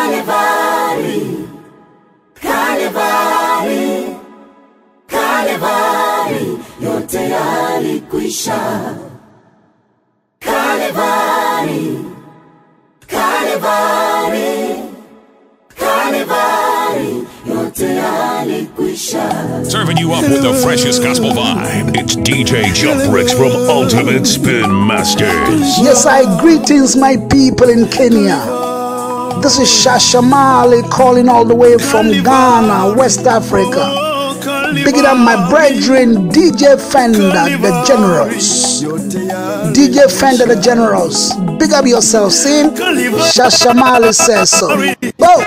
Calvary, Calvary, Calvary, yote yalikwisha. Calvary, Calvary, Calvary, yote yalikwisha. Serving you up with the freshest gospel vibe. It's DJ Jump Bricks from Ultimate Spin Masters. Yes, greetings my people in Kenya. This is Shashamali calling all the way from Ghana, West Africa. Big it up my brethren, DJ Fender, the Generals. DJ Fender, the Generals. Big up yourself, see? Shashamali says so. Go!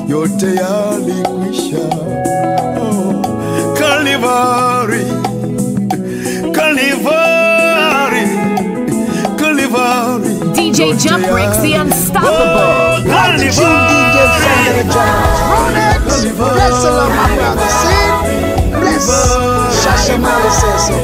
Yote yalikwisha. Calvary, Calvary, Calvary. DJ Jump Bricks, the unstoppable. DJ Fender, the Generals. Ronex, bless the Lord, my brother. See? Bless. Shashamali says so.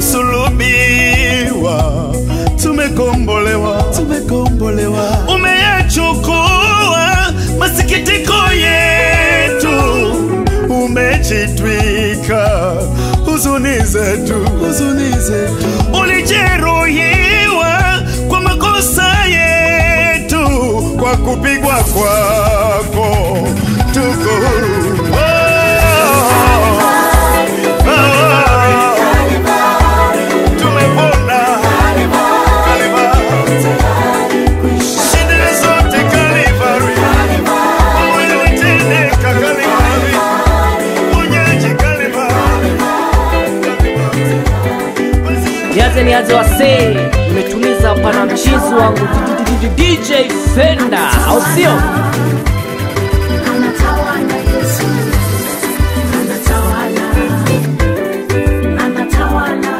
Sulubiwa, tumekombolewa, umeyachukua masikitiko yetu, umejitwika huzuni zetu, ulijeruhiwa kwa makosa yetu, kwa kupigwa kwako tuko huru. Niaze wase, nimetuliza pana mchizi wangu DJ Fender, au sio? Anatawala Yesu, anatawala, anatawala,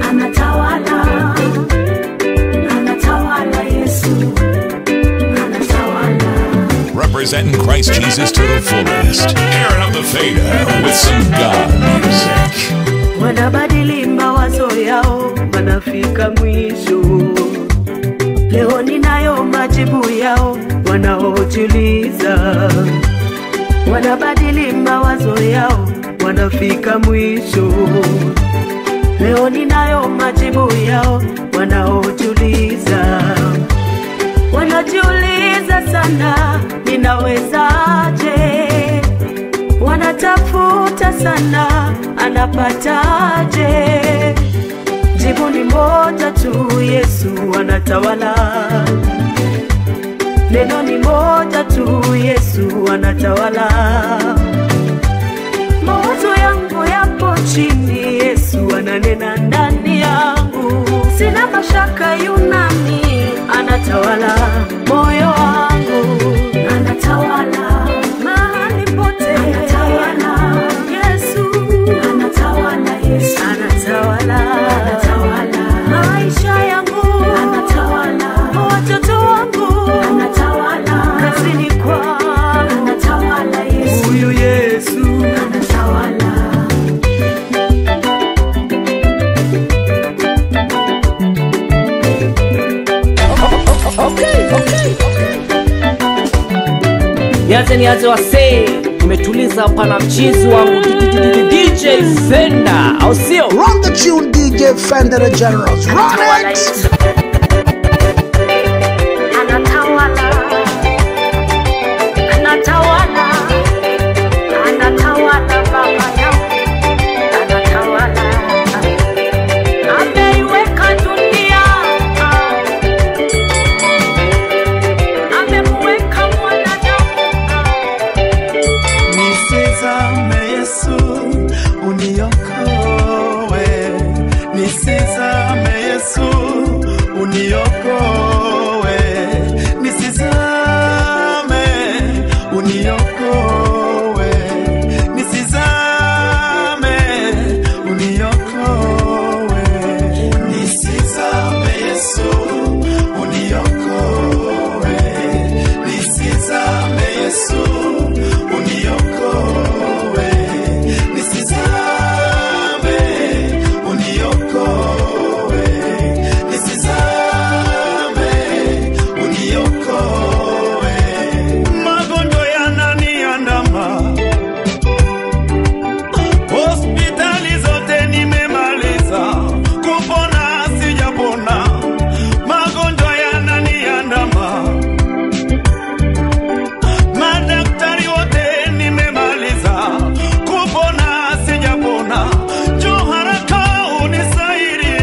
anatawala, anatawala Yesu, anatawala. Representing Christ Jesus to the fullest. Airing up the fader with some God music. Wanabadili mawazo yao, wanafika mwisho. Leo ninayo majibu yao, wanaojiuliza. Wanabadili mawazo yao, wanafika mwisho. Leo ninayo majibu yao, wanaojiuliza. Wanajiuliza sana, ninawezaje? Wanatafuta sana, anapataje? Jibu ni moja tu, Yesu anatawala. Neno ni moja tu, Yesu anatawala. Mawazo yangu yapo chini, Yesu ananena ndani yangu. Sina mashaka, yunami anatawala moyo wangu, anatawala. Anatawala, anatawala maisha yangu, anatawala watoto wangu, anatawala kazini kwangu, anatawala Yesu, huyu Yesu anatawala. Okay. Niaze wase, nimetuliza pana mchizi wangu DJ Fender, au sio? Run the tune, DJ Fender, the Generals. Run it! Anatawala, anatawala, anatawala. Yesu, uniokoe. Nisizame Yesu, uniokoe. Nisizame, uniokoe. Nisizame, uniokoe. Nisizame Yesu, uniokoe. Nisizame Yesu, uniokoe. Nisizame, uniokoe. Nisizame, uniokoe. Magonjwa yananiandama, hospitali zote nimemaliza, kupona sijapona. Magonjwa yananiandama, madaktari wote nimemaliza, kupona sijapona. Njoo haraka unisaidie,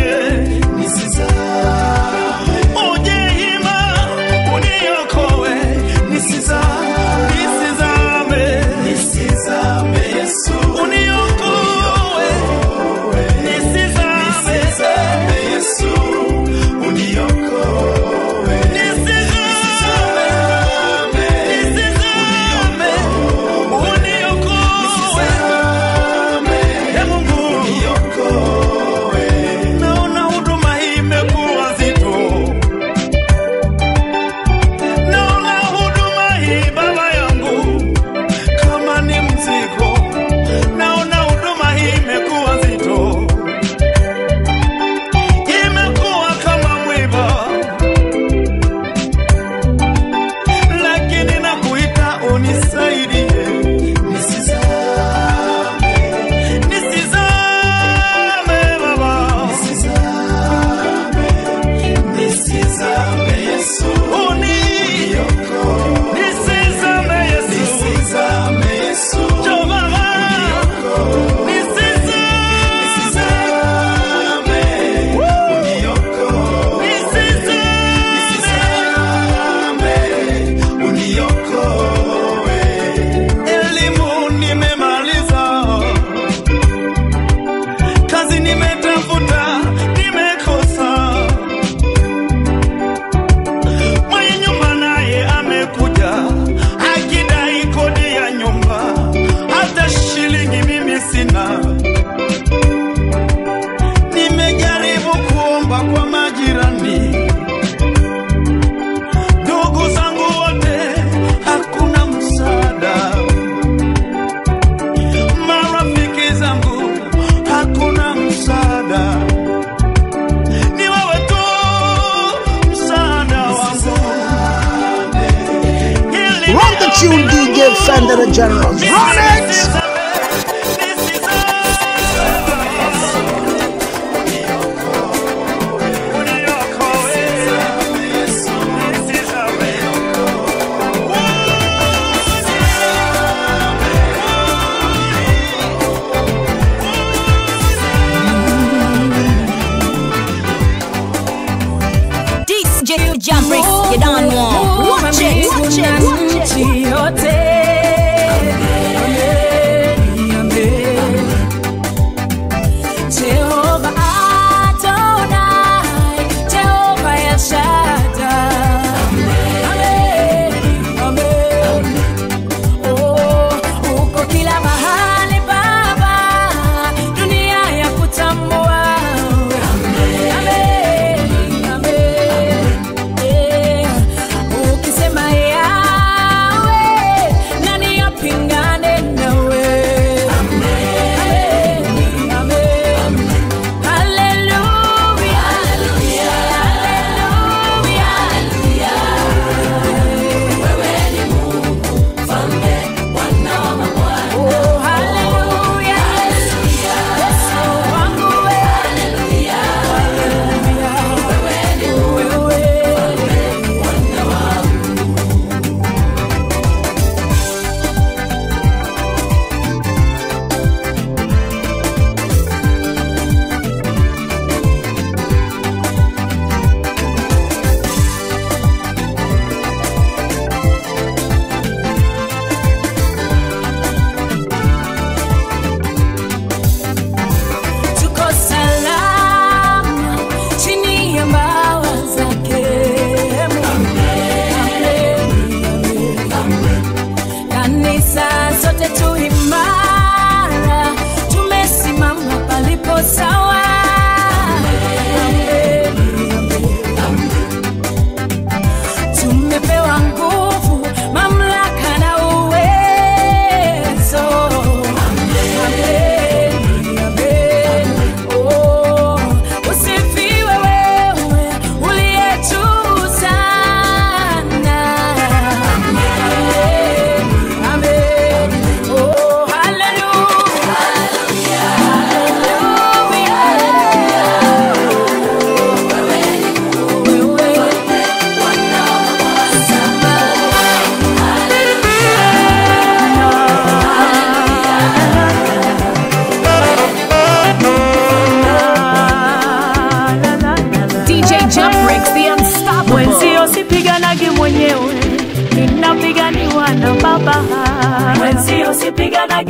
nisizame. Uje hima uniokoe, nisizame. Nisizame Yesu, uniokoe. Nisizame Yesu, uniokoe. Nisizame, uniokoe. Ee Mungu, uniokoe. Naona huduma hii imekuwa nzito. Naona huduma hii Baba yangu kama ni mzigo. Naona huduma hii imekuwa nzito. Imekuwa kama mwiba. Lakini nakuita unisaidie. Nisizame. Nisizame Baba. Nisizame Yesu, uniokoe. Nisizame Yesu, njoo Baba. Nisizame, uniokoe. Nisizame, uniokoe. Elimu nimemaliza, kazi nimetafuta, nimekosa. Mwenye nyumba naye amekuja akidai kodi ya nyumba, hata shilingi mimi sina. Nimejaribu kuomba kwa majirani, ndugu zangu wote, hakuna msaada. Marafiki zangu, hakuna msaada. Ni wewe tu msaada wangu. Run the tune, DJ Fender the Generals. Run it! DJ Jump Bricks, you don't know. Watch it.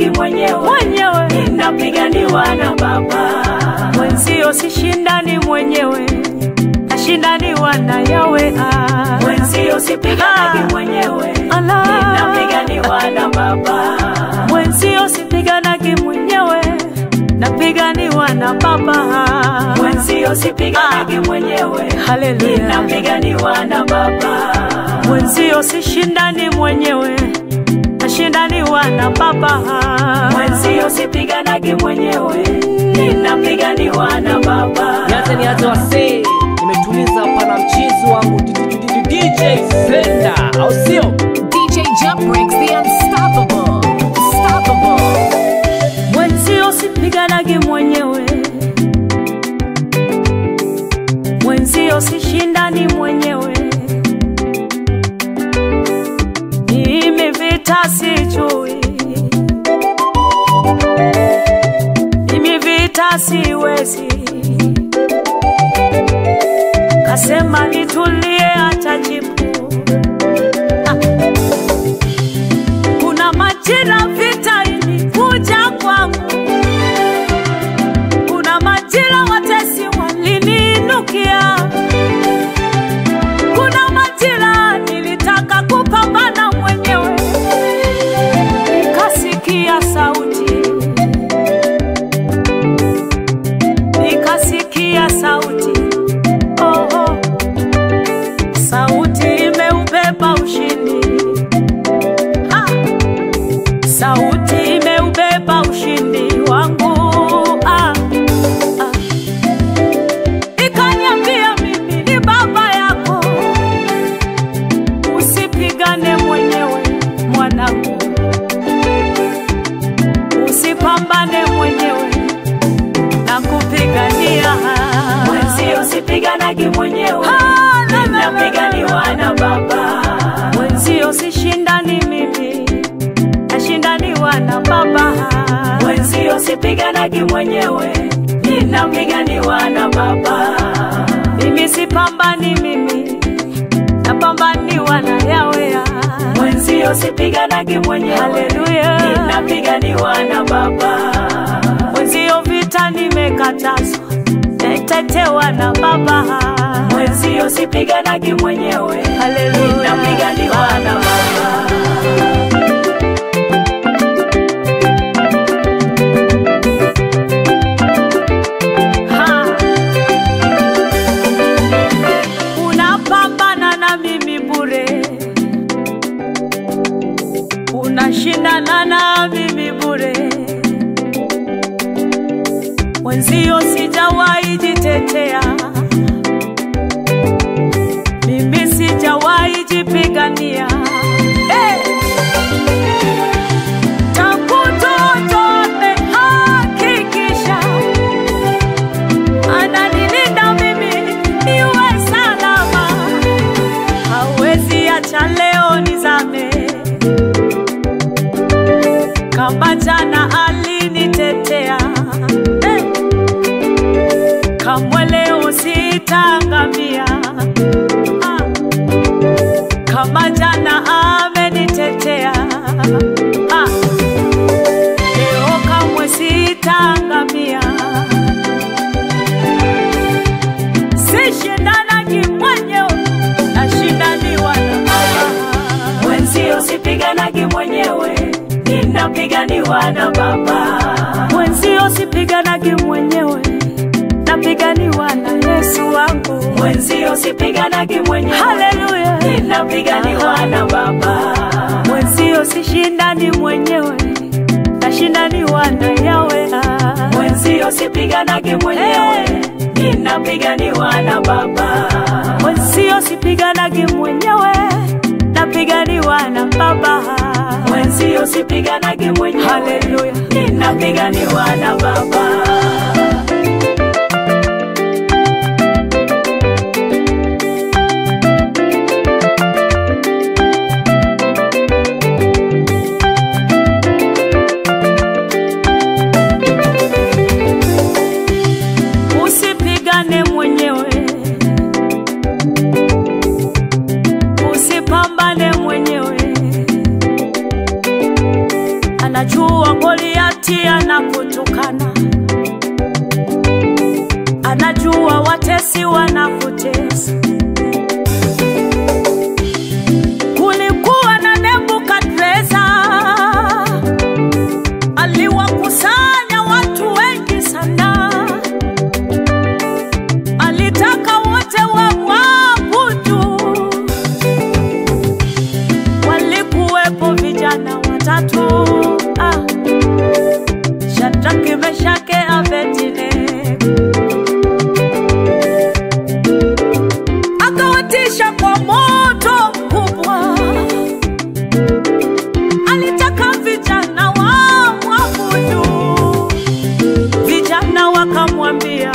mwenyewe, ninapiganiwa na Baba. Mwenzio sishindani mwenyewe, nashindaniwa na Yawe. Mwenzio sipiganagi mwenyewe, ninapiganiwa na Baba. Mwenzio sipiganagi mwenyewe, napiganiwa na Baba. Mwenzio sipiganagi mwenyewe, haleluya, ninapiganiwa na Baba. Mwenzio sishindani mwenyewe, nashindaniwa na Baba. Mwenzio sipiganagi mwenyewe, ninapiganiwa na Baba. Niache wase, nimetuliza pana mchizi wangu DJ Fenda, au sio? DJ Jump Bricks, the unstoppable. Mwenzio sipiganagi mwenyewe, mwenzio sishindani mwenyewe. Mimi vita sijui, mimi vita siwezi. Kasema nitulie atajibu. Kuna majira vita ilikuja kwangu, kuna majira watesi waliniinukia, kuna majira nilitaka kupambana mwenyewe, nikasikia sauti, nikasikia sauti, oh, oh. Sauti imeubeba ushindi, sauti imeubeba ushindi wangu. Ikaniambia mimi ni baba yako, usipigane mwenyewe mwanangu, usipambane mwenyewe na kupigania. Mwenzio sipiganagi mwenyewe, ninapiganiwa na Baba. Mwenzio sishindani mimi, nashindaniwa na Baba. Mwenzio sipiganagi mwenyewe, ninapiganiwa na Baba. Mimi sipambani mimi, napambaniwa na Yawe. Mwenzio sipiganagi mwenyewe, haleluya, ninapiganiwa na Baba. Mwenzio vita nimekatazwa, natetewa na Baba. Mwenzio sipiganagi mwenyewe, haleluya, ninapiganiwa na Baba. Unapambana na mimi bure, unashindana na mimi bure. Mwenzio sijawahi jitetea, mimi sijawahi jipigania. Tangu toto amehakikisha ananilinda mimi niwe salama, hawezi acha leo nizame. Kama jana alinitetea, kamwe leo sitangamia. Kama jana amenitetea, leo kamwe sitangamia. Sishindanagi mwenyewe, nashindaniwa na Baba. Mwenzio sipiganagi mwenyewe, ninapiganiwa na Baba. Mwenzio sipiganagi mwenyewe, napiganiwa na Yesu wangu. Mwenzio sipiganagi mwenyewe, haleluya, ninapiganiwa na Baba. Mwenzio sishindani mwenyewe, nashindaniwa na Yawe. Mwenzio sipiganagi mwenyewe, ninapiganiwa na Baba. Mwenzio sipiganagi mwenyewe, napiganiwa na Baba. Mwenzio sipiganagi mwenyewe, haleluya, ninapiganiwa na Baba. Usipigane mwenyewe, usipambane mwenyewe. Anajua kweli kutia na kutukana, anajua watesi wanakutesa. Kulikuwa na Nebukadreza, aliwakusanya watu wengi sana, alitaka wote wamwabudu. Walikuwepo vijana watatu, Shadraka, Meshaki, Abednego. Akawatisha kwa moto mkubwa, alitaka vijana wamwabudu. Vijana wakamwambia,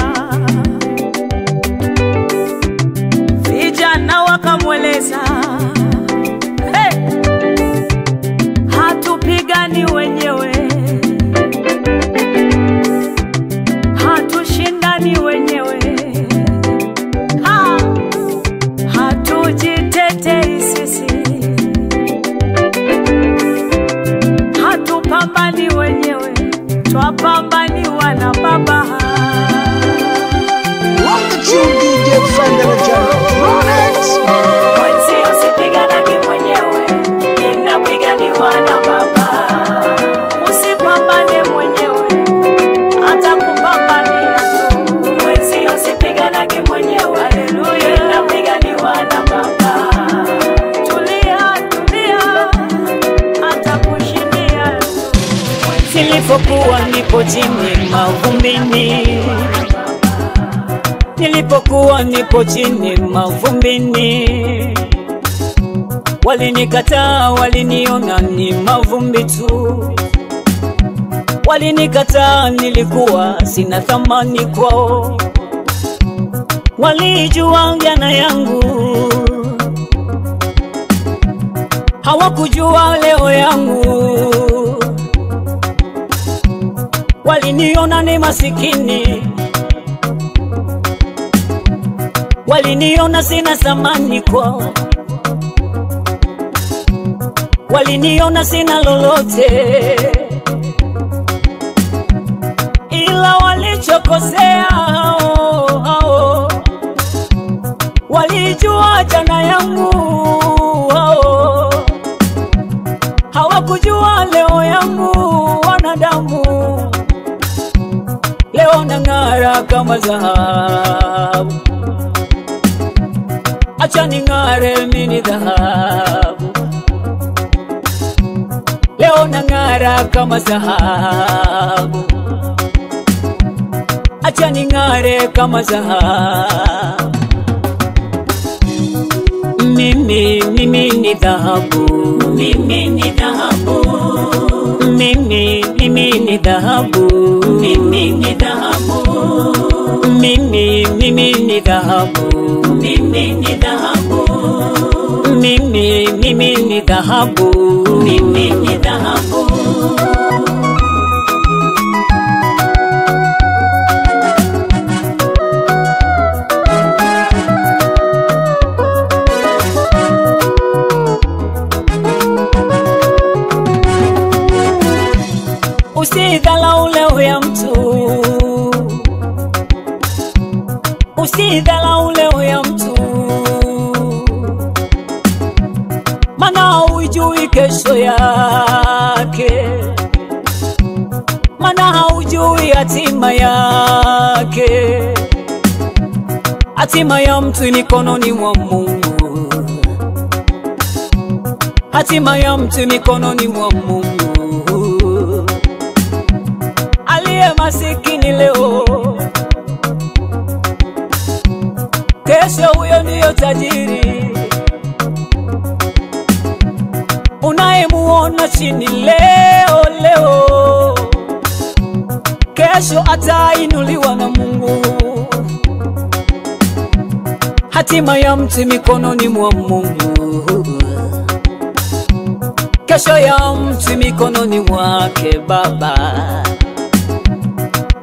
vijana wakamweleza, hey, hatupigani wenyewe, hatushindani wenyewe, hatujitetei sisi, hatupambani wenyewe, twapambaniwa na Baba. Run the tune, DJ Fender. Run it. Mwenzio sipiganagi mwenyewe, ninapiganiwa na Baba. Usipambane mwenyewe, atakupambania tu. Mwenzio sipiganagi mwenyewe, ninapiganiwa na Baba. Tulia, tulia, atakushindia tu. Nilipokuwa nipo chini mavumbini, nilipokuwa nipo chini mavumbini, walinikataa, waliniona ni mavumbi tu. Walinikataa, nilikuwa sina thamani kwao. Walijua jana yangu, hawakujua leo yangu. Waliniona ni masikini, waliniona sina thamani kwao. Waliniona sina lolote, ila walichokosea hao, walijua jana yangu hao, hawakujua leo yangu. Wanadamu leo nang'ara kama dhahabu, acha ning'are mimi dhahabu. Leo nang'ara kama dhahabu, acha ning'are kama dhahabu. Mimi ni dhahabu, mimi ni dhahabu, mimi ni dhahabu, mimi ni dhahabu, mimi ni dhahabu, mimi ni dhahabu, mimi ni dhahabu, mimi ni dhahabu. Usidhalau leo ya mtu, usidhalau leo ya mtu, maana hujui kesho yake, maana hujui hatima yake. Hatima ya mtu mikononi mwa Mungu, hatima ya mtu mikononi mwa Mungu. Aliye masikini leo, kesho huyo ndiyo tajiri. Unayemuona chini leo, kesho atainuliwa na Mungu. Hatima ya mtu mikononi mwa Mungu, kesho ya mtu mikononi mwake Baba.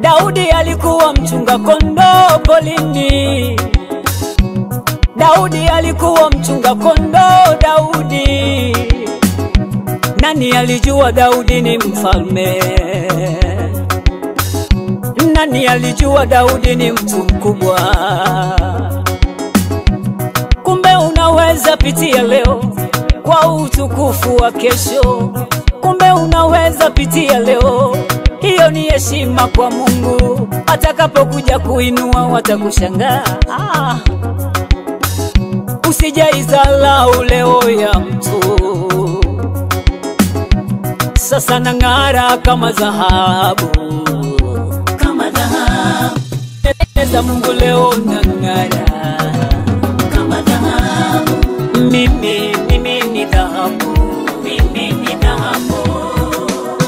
Daudi alikuwa mchunga kondoo polini, Daudi alikuwa mchunga kondoo. Daudi, nani alijua Daudi ni mfalme? Nani alijua Daudi ni mtu mkubwa? Kumbe unaweza pitia leo kwa utukufu wa kesho. Kumbe unaweza pitia leo, hiyo ni heshima kwa Mungu. Atakapokuja kuinua watakushangaa. Usijaizalau leo ya mtu, sasa nang'ara kama dhahabu. Kama dhahabu. Za Mungu leo nang'ara Kama dhahabu. Mimi ni dhahabu. Mimi ni dhahabu.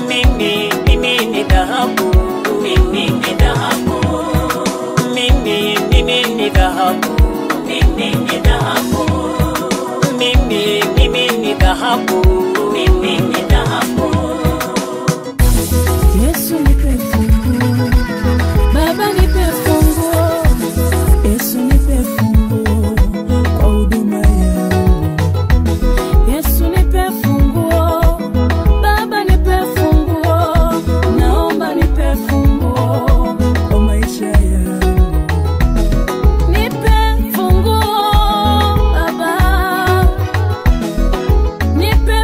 Mimi ni dhahabu. Mimi ni dhahabu. Mimi ni dhahabu. Mimi ni dhahabu. Mimi ni dhahabu. Mimi ni dhahabu. Yesu nipe funguo, Baba nipe funguo, Yesu nipe funguo kwa huduma yangu. Yesu nipe funguo, Baba nipe funguo, naomba nipe funguo kwa maisha yangu. Nipe funguo Baba, nipe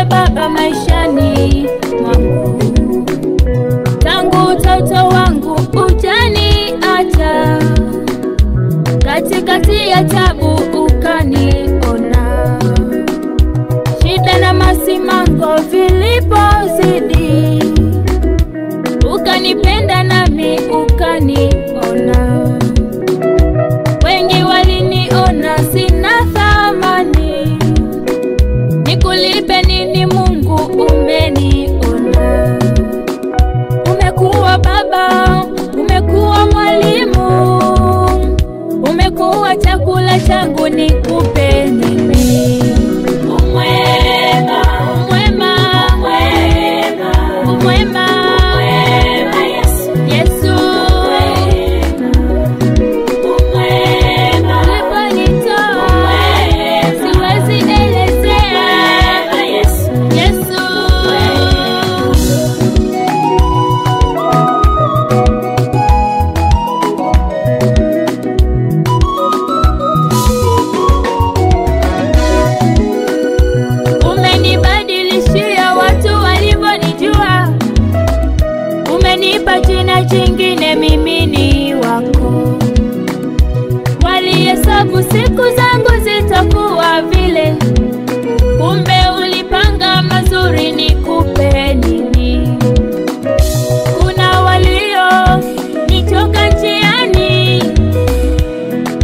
Baba maishani mwangu, tangu utoto wangu hujaniacha, katikati ya tabu ukaniona, shida na masimango vilipozidi, ukanipenda nami ukaniona. Wengi waliniona sina thamani, nikulipe nini Mungu umeniona. Umekuwa baba, umekuwa mwalimu, umekuwa chakula changu, nikupe nini? Umwema, umwema, umwema, umwema, umwema Yesu, Yesu umwema, uliponitoa siwezi elezea. Yesu, Yesu umenibadilishia watu walivyonijua, umenipa jina jingine, mimi ni wako. Walihesabu siku zangu zitakuwa vile, kumbe ulipanga mazuri, nikupe nini? Kuna walio nichoka njiani,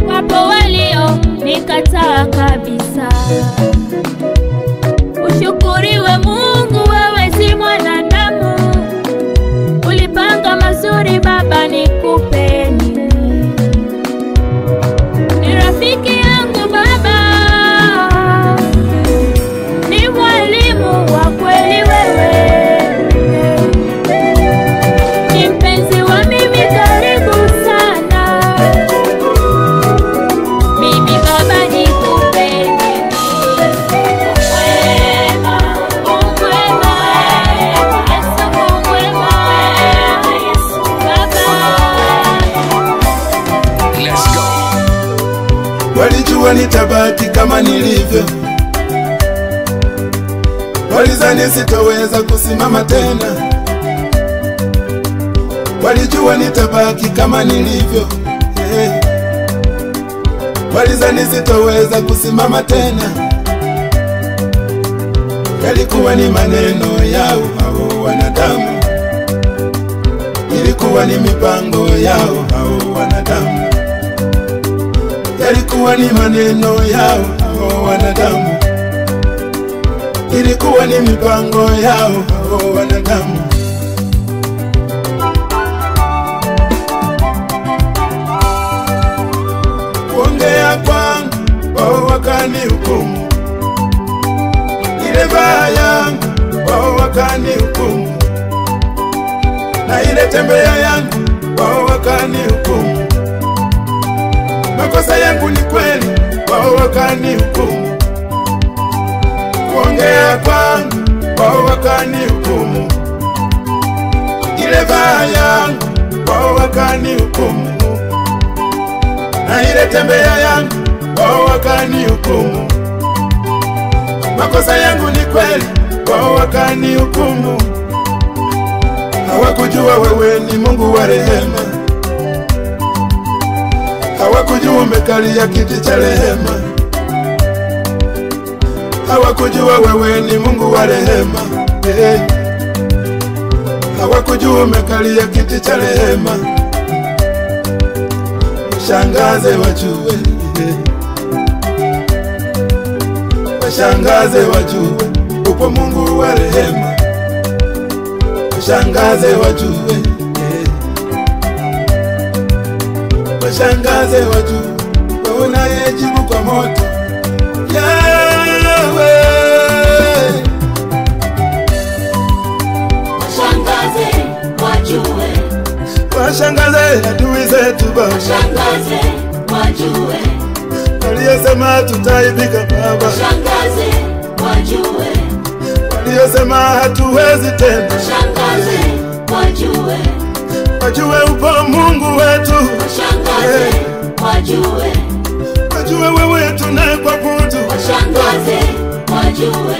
wapo walio nikataa kabisa. Ushukuriwe Mungu, wewe si mwanadamu, ulipanga mazuri Baba, nikupe nini? Ni rafiki yangu Baba, ni mwalimu wa kweli wewe, ni mpenzi wa mimi karibu sana, mimi Baba nikupe nini? Umwema, umwema, Yesu umwema, Yesu Baba. Let's go. Walijua nitabaki kama nilivyo, walizani sitoweza kusimama tena. Walijua nitabaki kama nilivyo, walizani sitoweza kusimama tena. Yalikuwa ni maneno yao hao wanadamu, ilikuwa ni mipango yao hao wanadamu, yalikuwa ni maneno yao hao wanadamu, ilikuwa ni mipango yao hao wanadamu. Kuongea kwangu wao wakanihukumu, ile vaa yangu wao wakanihukumu, na ile tembea yangu wao wakanihukumu. Makosa yangu ni kweli, wao wakanihukumu. Kuongea kwangu wao wakanihukumu, ile vaa yangu wao wakanihukumu, na ile tembea yangu wao wakanihukumu. Makosa yangu ni kweli, wao wakanihukumu. Hawakujua wewe ni Mungu wa rehema, hawakujua umekalia kiti cha rehema, hawakujua wewe ni Mungu wa rehema, hawakujua umekalia kiti cha rehema. Washangaze wajue, washangaze wajue upo Mungu wa rehema, washangaze wajue, washangaze wajue wewe unayejibu kwa moto Yahweh. Washangaze wajue, Washangaze adui zetu Baba, washangaze wajue, waliyosema tutaibika Baba, washangaze wajue, waliyosema hatuwezi tena, washangaze wajue, wajue upo Mungu wetu, washangaze wajue, wajue wewe tunayekuabudu, washangaze wajue,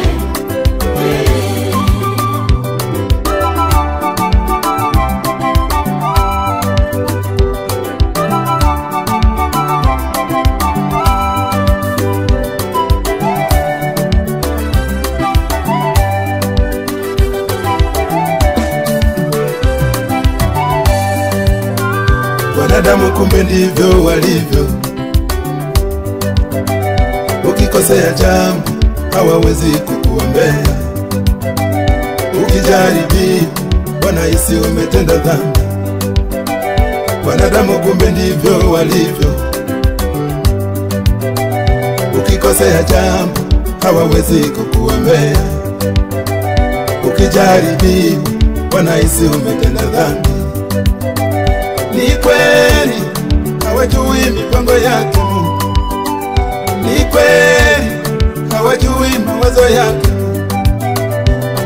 Wanadamu kumbe ndivyo walivyo. Ukikosea jambo hawawezi kukuombea. Ukijaribu wanahisi umetenda dhambi. Wanadamu kumbe ndivyo walivyo. Ukikosea jambo hawawezi kukuombea. Ukijaribu wanahisi umetenda dhambi. Ni kweli hawajui mipango yake Mungu. Ni kweli hawajui mawazo yake.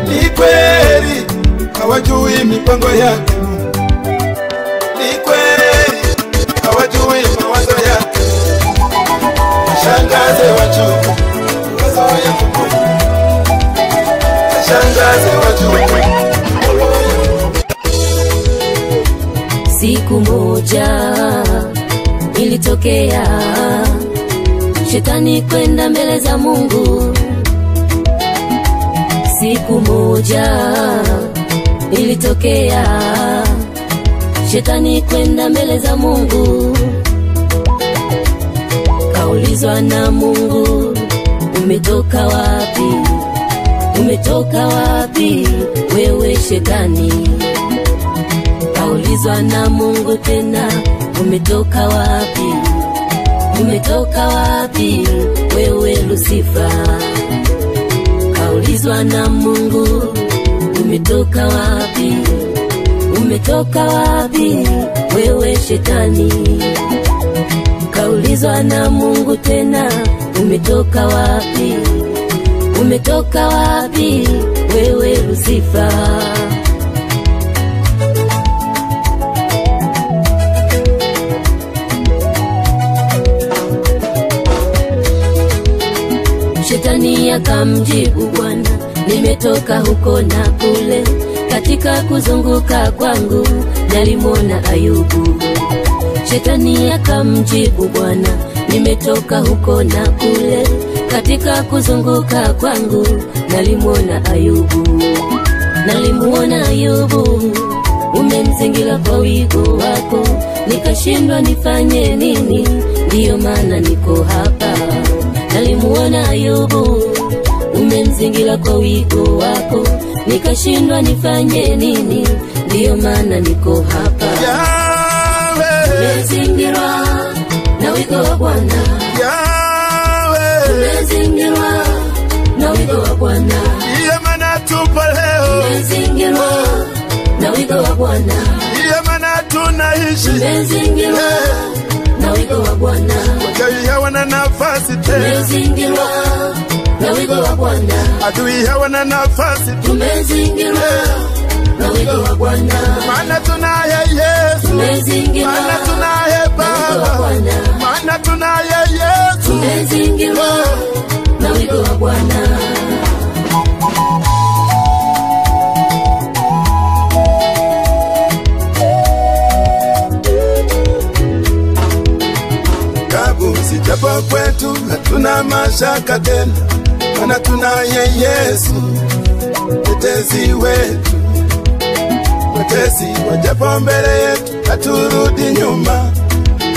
Ni kweli hawajui mipango yake Mungu. Ni kweli hawajui mawazo yake. Shangaze wajue mawazo yake Mungu. Shangaze wajue. Siku moja ilitokea Shetani kwenda mbele za Mungu. Siku moja ilitokea Shetani kwenda mbele za Mungu. Kaulizwa na Mungu, umetoka wapi? Umetoka wapi wewe Shetani? Kaulizwa na Mungu tena, umetoka wapi? Umetoka wapi wewe Lucifer? Kaulizwa na Mungu, umetoka wapi? Umetoka wapi wewe Shetani? Kaulizwa na Mungu tena, umetoka wapi? Umetoka wapi wewe Lucifer? Shetani akamjibu Bwana, nimetoka huko na kule, katika kuzunguka kwangu nalimwona Ayubu. Shetani akamjibu Bwana, nimetoka huko na kule, katika kuzunguka kwangu nalimwona Ayubu. Nalimwona Ayubu, umemzingira kwa wigo wako, nikashindwa nifanye nini, ndiyo maana niko hapa. Nalimwona Ayubu, umemzingira kwa wigo wako, nikashindwa nifanye nini, ndiyo maana niko hapa. Umezingirwa na wigo wa Bwana. Umezingirwa na wigo wa Bwana. Ndiyo maana tupo leo. Umezingirwa na wigo wa Bwana. Ndiyo maana tunaishi. Umezingirwa na wigo wa Bwana. Wachawi hawana nafasi tena. Umezingirwa na wigo wa Bwana. Adui hawana nafasi. Tumezingirwa na wigo wa Bwana. Maana tunaye Yesu. Tumezingirwa maana tunaye Baba. Maana tunaye Yesu. Tumezingirwa na wigo wa Bwana. Sijapo kwetu hatuna mashaka tena, maana tunaye Yesu mtetezi wetu. Watesi wajapo mbele yetu haturudi nyuma,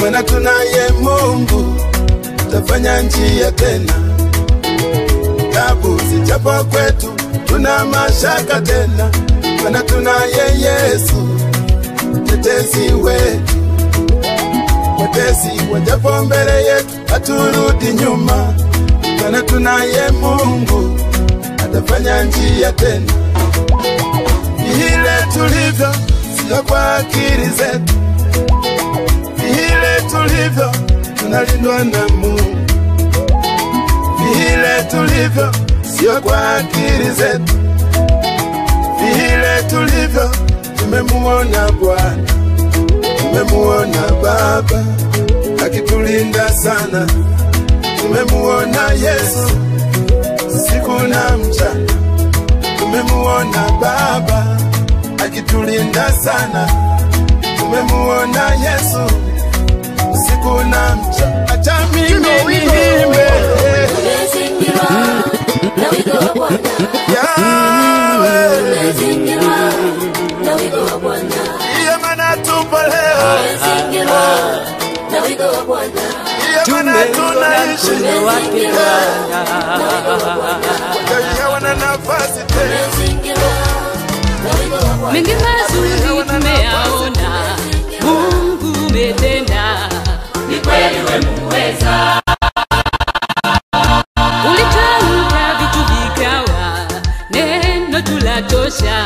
maana tunaye Mungu atafanya njia tena. Tabu sijapo kwetu tuna mashaka tena, maana tunaye Yesu mtetezi wetu. Watesi wajapo mbele yetu haturudi nyuma, maana tunaye Mungu atafanya njia tena. Vile tulivyo sio kwa akili zetu, vile tulivyo tunalindwa na Mungu. Vile tulivyo sio kwa akili zetu, vile tulivyo tumemuona Bwana. Tumemuona Baba akitulinda sana. Tumemuona Yesu siku na mchana. Tumemuona Baba akitulinda sana. Tumemuona Yesu siku na mchana. Acha mimi niimbe. Tumezingirwa na wigo wa Bwana. Tumezingirwa na wigo wa Bwana. Ndiyo maana tupo leo. Tumezingirwa wigo wa Bwana. Tumeona mkono wake Bwana. Wana nafasi tena. Mengi mazuri tumeyaona, Mungu umetenda, Ni kweli wewe muweza. ulitamka vitu vikawa, neno tulatosha,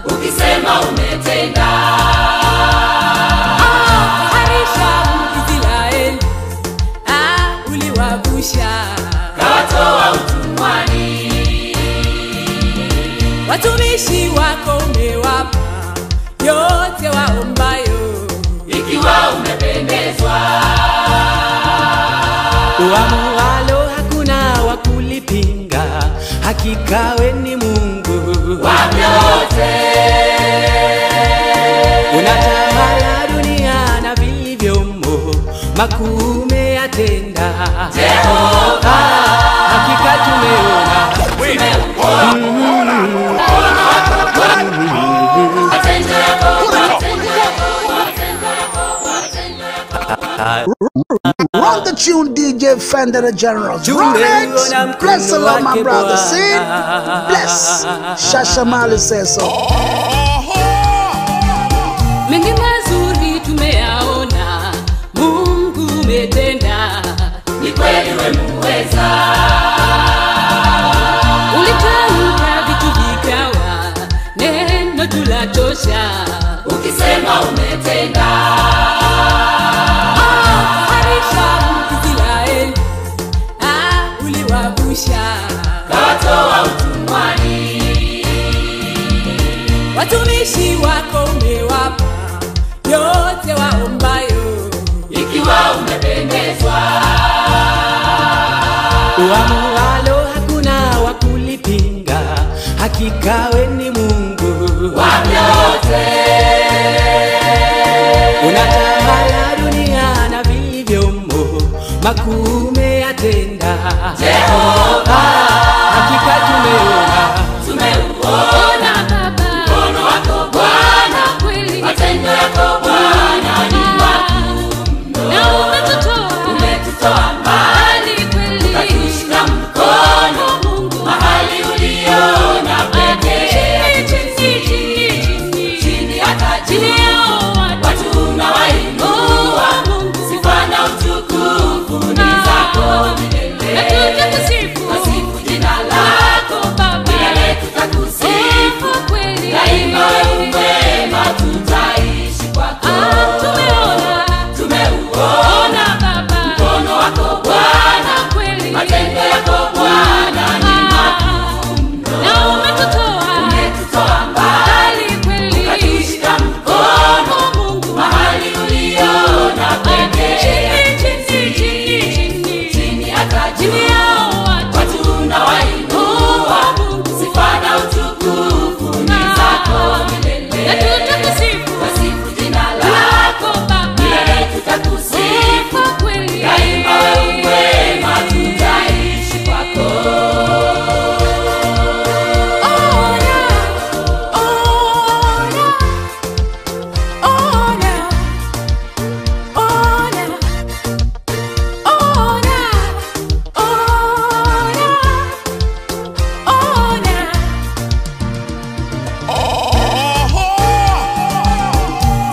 Ukisema umetenda. harisha Israeli, uliwavusha, Kawatoa utumwani. watumishi wako umewapa yote waombayo, Ikiwa umependezwa. Uamualo hakuna wa kulipinga, hakika wewe ni Mungu Wa vyote. unatawala dunia na vilivyomo, makuu umeyatenda Jehova. hakika tumeona. Run the tune, DJ Fender the General. Run Tumeona it. Bless the mkono Lord, my wake brother. Bwana. See? Bless. Shasha Mali says so. mengi mazuri tumeyaona, Mungu umetenda, Ni kweli wewe muweza. ulitamka vitu vikawa, neno tulatosha, Ukisema umetenda. harisha Israeli, uliwavusha, Kawatoa utumwani. watumishi wako umewapa yote waombayo, Ikiwa umependezwa. Uamualo hakuna wa kulipinga, hakika wewe ni Mungu Wa vyote. unatawala dunia na vilivyomo, makuu umeyatenda Jehova. hakika tumeona. Tumeuona Baba mkono wako Bwana. kweli, Matendo yako Bwana ni makuu. na umetutoa Umetutoa mbali. kweli, Ukatushika mkono. Mungu Mahali uliona pekee. chini Hata chini juu. yao Watu unawainua. Sifa na utukufu ni zako milele. tutakusifu, Wasifu jina lako. Baba Milele tutakusifu. kweli, Daima wewe mwema, tutaishi kwako. tumeona Tumeuona Baba mkono wako Bwana. kweli, Matendo yako Bwana ni na umetutoa umetutoa mbali. kweli, Ukatushika mkono. Mungu Mahali uliona pekee. chini Hata juu. chini yao Watu unawainua. Sifa na utukufu ni zako milele. na tutakusifu, Wasifu jina lako. Baba Milele tutakusifu. kweli, Daima wewe mwema, tutaishi kwako.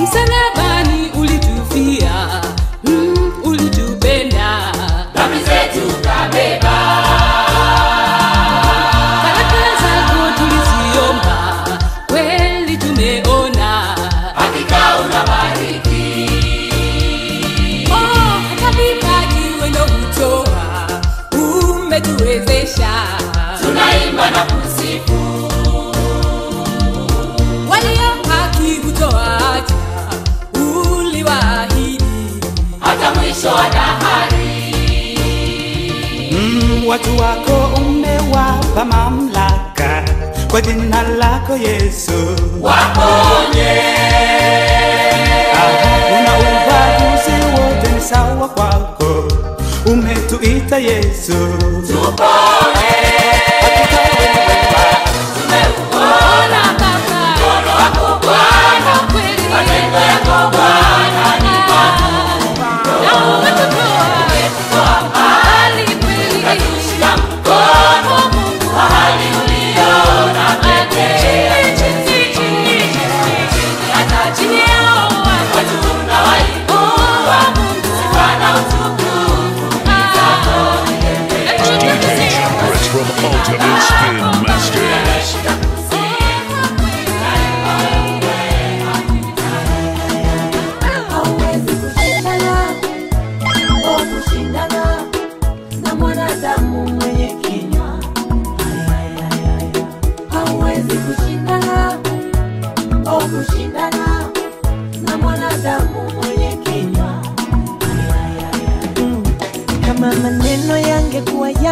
msalabani ulitufia, ulitupenda, Dhambi zetu kabeba. baraka zako tuliziomba, kweli tumeona, Hakika unabariki. hata vipaji wendo hutoa, umetuwezesha, Tunaimba na kusifu. walio haki hutoacha, uliwaahidi, Hata mwisho wa dahari. Watu wako umewapa mamlaka kwa jina lako Yesu. Waponye. Una ubaguzi wote ni sawa kwako, umetuita Yesu. Tupone. Tumeuona mkono wako Bwana. kweli, Matendo yako Bwana ni makuu.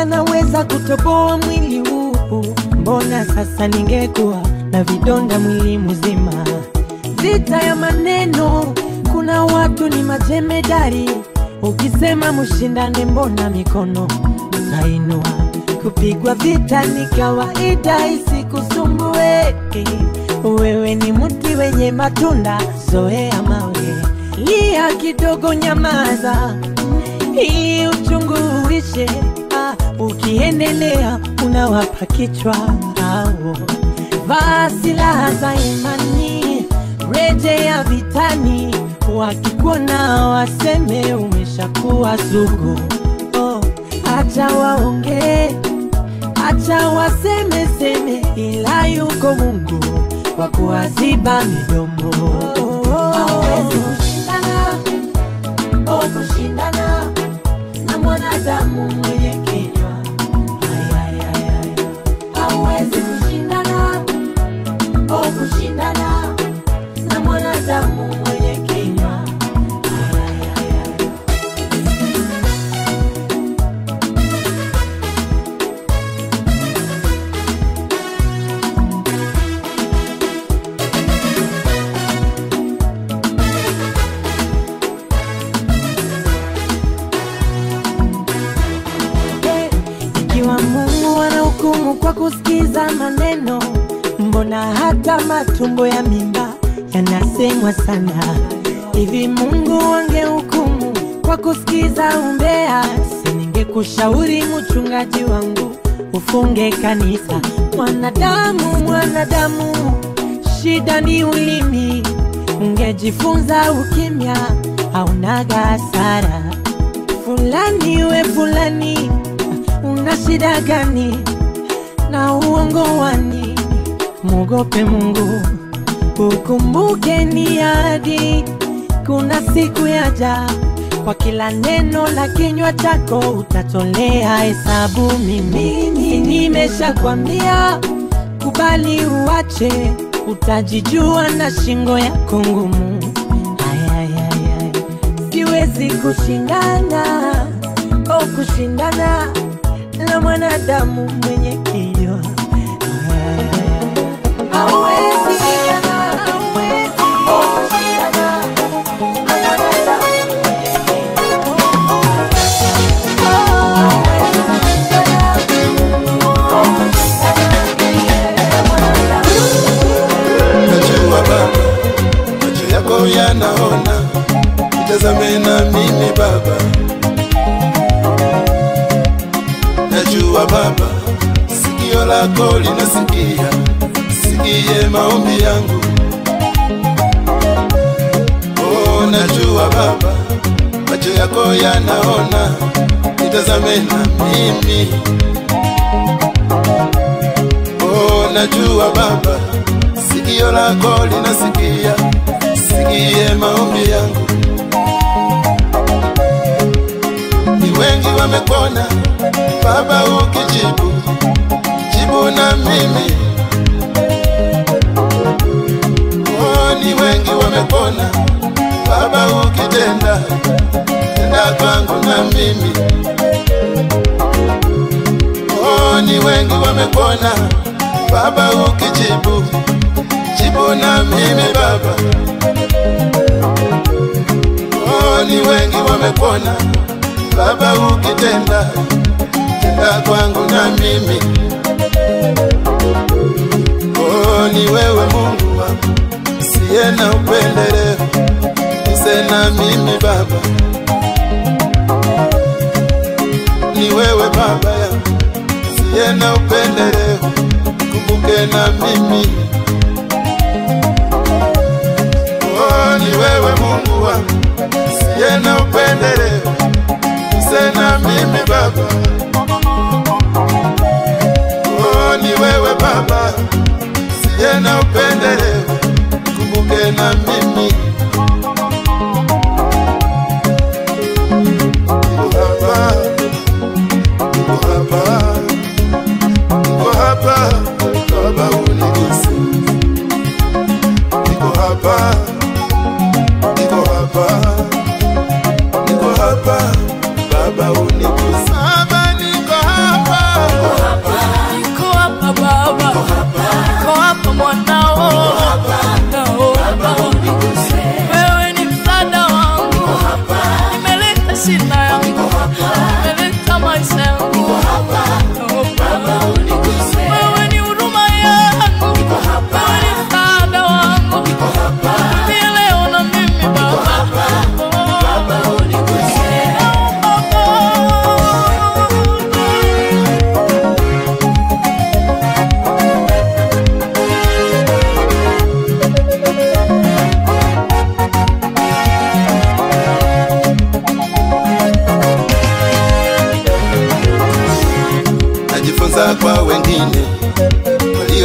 yanaweza kutoboa mwili huu. Mbona sasa ningekuwa na vidonda mwili mzima? Vita ya maneno, kuna watu ni majemedari. Ukisema mushindane mbona mikono utainua? Kupigwa vita ni kawaida, isikusumbue. Wewe ni mti wenye matunda, zoea mawe. Lia kidogo, nyamaza, ili uchungu uishe. Ukiendelea unawapa kichwa hao. Vaa silaha za imani, rejea vitani. Wakikuona waseme umeshakuwa sugu. Acha waonge, acha waseme seme, ila yuko Mungu wa kuwaziba midomo. Hawezi kushindana, kushindana na mwanadamu mwenye kinywa. Hawezi kushindana, kushindana na mwanadamu mwenye kinywa. Ikiwa Mungu anahukumu kwa kusikiza maneno, mbona hata matumbo ya mimba yanasemwa sana? Hivi Mungu angehukumu kwa kusikiza umbea, siningekushauri mchungaji wangu ufunge kanisa. Mwanadamu, shida ni ulimi. Ungejifunza ukimya, haunaga hasara. Fulani we fulani, una shida gani na uongo wani? Muogope Mungu, ukumbuke ni ahadi. Kuna siku yaja, kwa kila neno la kinywa chako utatolea hesabu. Mimi nimeshakwambia, kubali uache, utajijua na shingo yako ngumu. Siwezi kushindana, kushindana na mwanadamu mwenye kinywa. Hawezi kushindana, kushindana na mwanadamu mwenye Najua Baba, macho yako yanaona, itazame na mimi Baba. Najua Baba, sikio lako linasikia, sikie maombi yangu. Najua Baba, macho yako yanaona, itazame na mimi. Najua Baba, sikio lako linasikia, sikie maombi yangu. Ni wengi wamekona Baba, ukijibu jibu na mimi. Ni wengi wamekona Baba, ukitenda tenda kwangu na mimi. Ni wengi wamekona Baba, ukijibu jibu na mimi Baba. Ni wengi wamekona Baba, ukitenda tenda kwangu na mimi. Ni wewe Mungu wangu, siye na upendeleo, nise na mimi Baba. Ni wewe Baba yangu, siye na upendeleo, kumbuke na mimi. Ni wewe Mungu wangu, siye na upendeleo, nise na mimi Baba. Ni wewe Baba, siye na upendeleo, kumbuke na mimi. Niko hapa Baba, uniguse. Niko hapa Baba, uniguse. Baba, niko hapa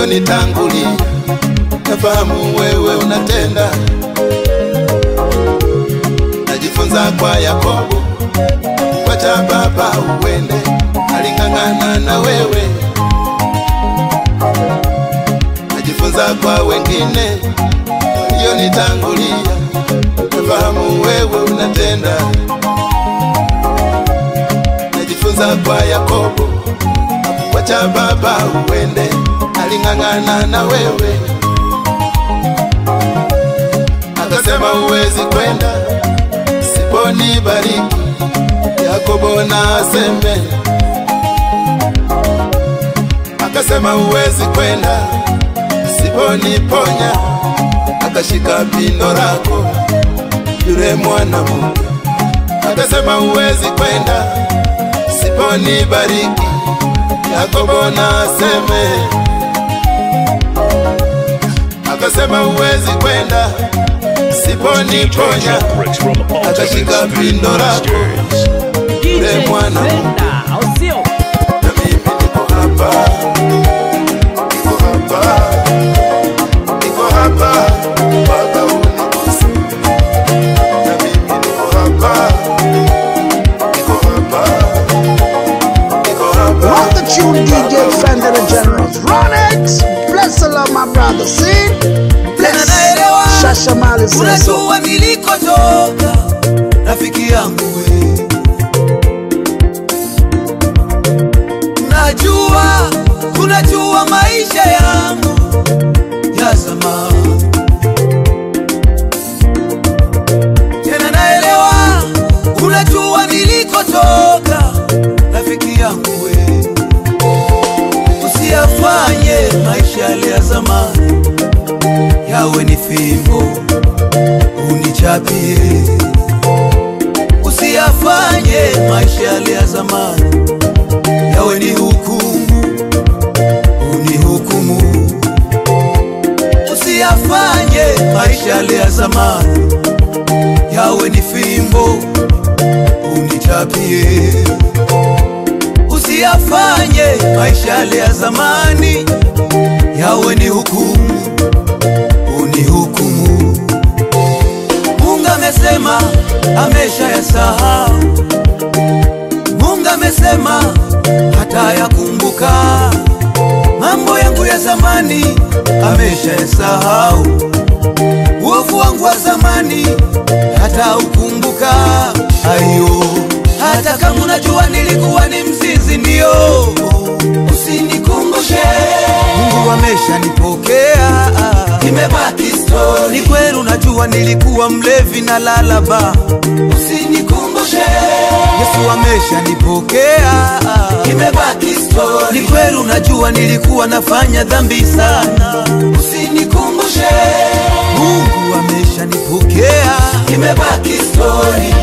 ulionitangulia. Nafahamu wewe unatenda. Najifunza kwa Yakobo, wacha baba uende, aling'ang'ana na wewe. Najifunza kwa wengine ulionitangulia. Nafahamu wewe unatenda. Najifunza kwa Yakobo, wacha baba uende, aling'ang'ana na wewe. Akasema uwezi kwenda siponibariki. Yakobo na aseme. Akasema uwezi kwenda siponiponya. Akashika pindo lako yule mwanamke. Akasema uwezi kwenda siponibariki. Yakobo na aseme. Akasema uwezi kwenda siponiponya. Akashika pindo lako yule mwanamke. Na mimi niko hapa, niko hapa, niko hapa, Baba uniguse. Na mimi niko hapa, niko hapa, niko hapa. Run the tune, DJ Fender the Generals. Run it! Bless the Lord, my brother. See? Bless. Shasha Mali says so. Unajua nilikotoka, rafiki yangu we. Unajua maisha yangu ya zamani. Tena naelewa, unajua nilikotoka, rafiki yangu we. Usiyafanye maisha yale ya zamani yawe ni fimbo unichapie. Usiyafanye maisha yale ya zamani yawe ni hukumu unihukumu. Usiyafanye maisha yale ya zamani yawe ni fimbo unichapie. Usiyafanye maisha yale ya zamani yawe ni hukumu unihukumu. Mungu amesema amesha yasahau. Mungu amesema hata yakumbuka. Mambo yangu ya zamani amesha yasahau. Uovu wangu wa zamani hata ukumbuka. Ayo, hata kama unajua nilikuwa ni mzinzi ndio, usinikumbushe. Mungu amesha nipokea, imebaki story. Ni kweli unajua nilikuwa mlevi na lalaba, usinikumbushe. Yesu amesha nipokea, imebaki story. Ni kweli unajua nilikuwa nafanya dhambi sana, usinikumbushe. Mungu amesha nipokea, imebaki story.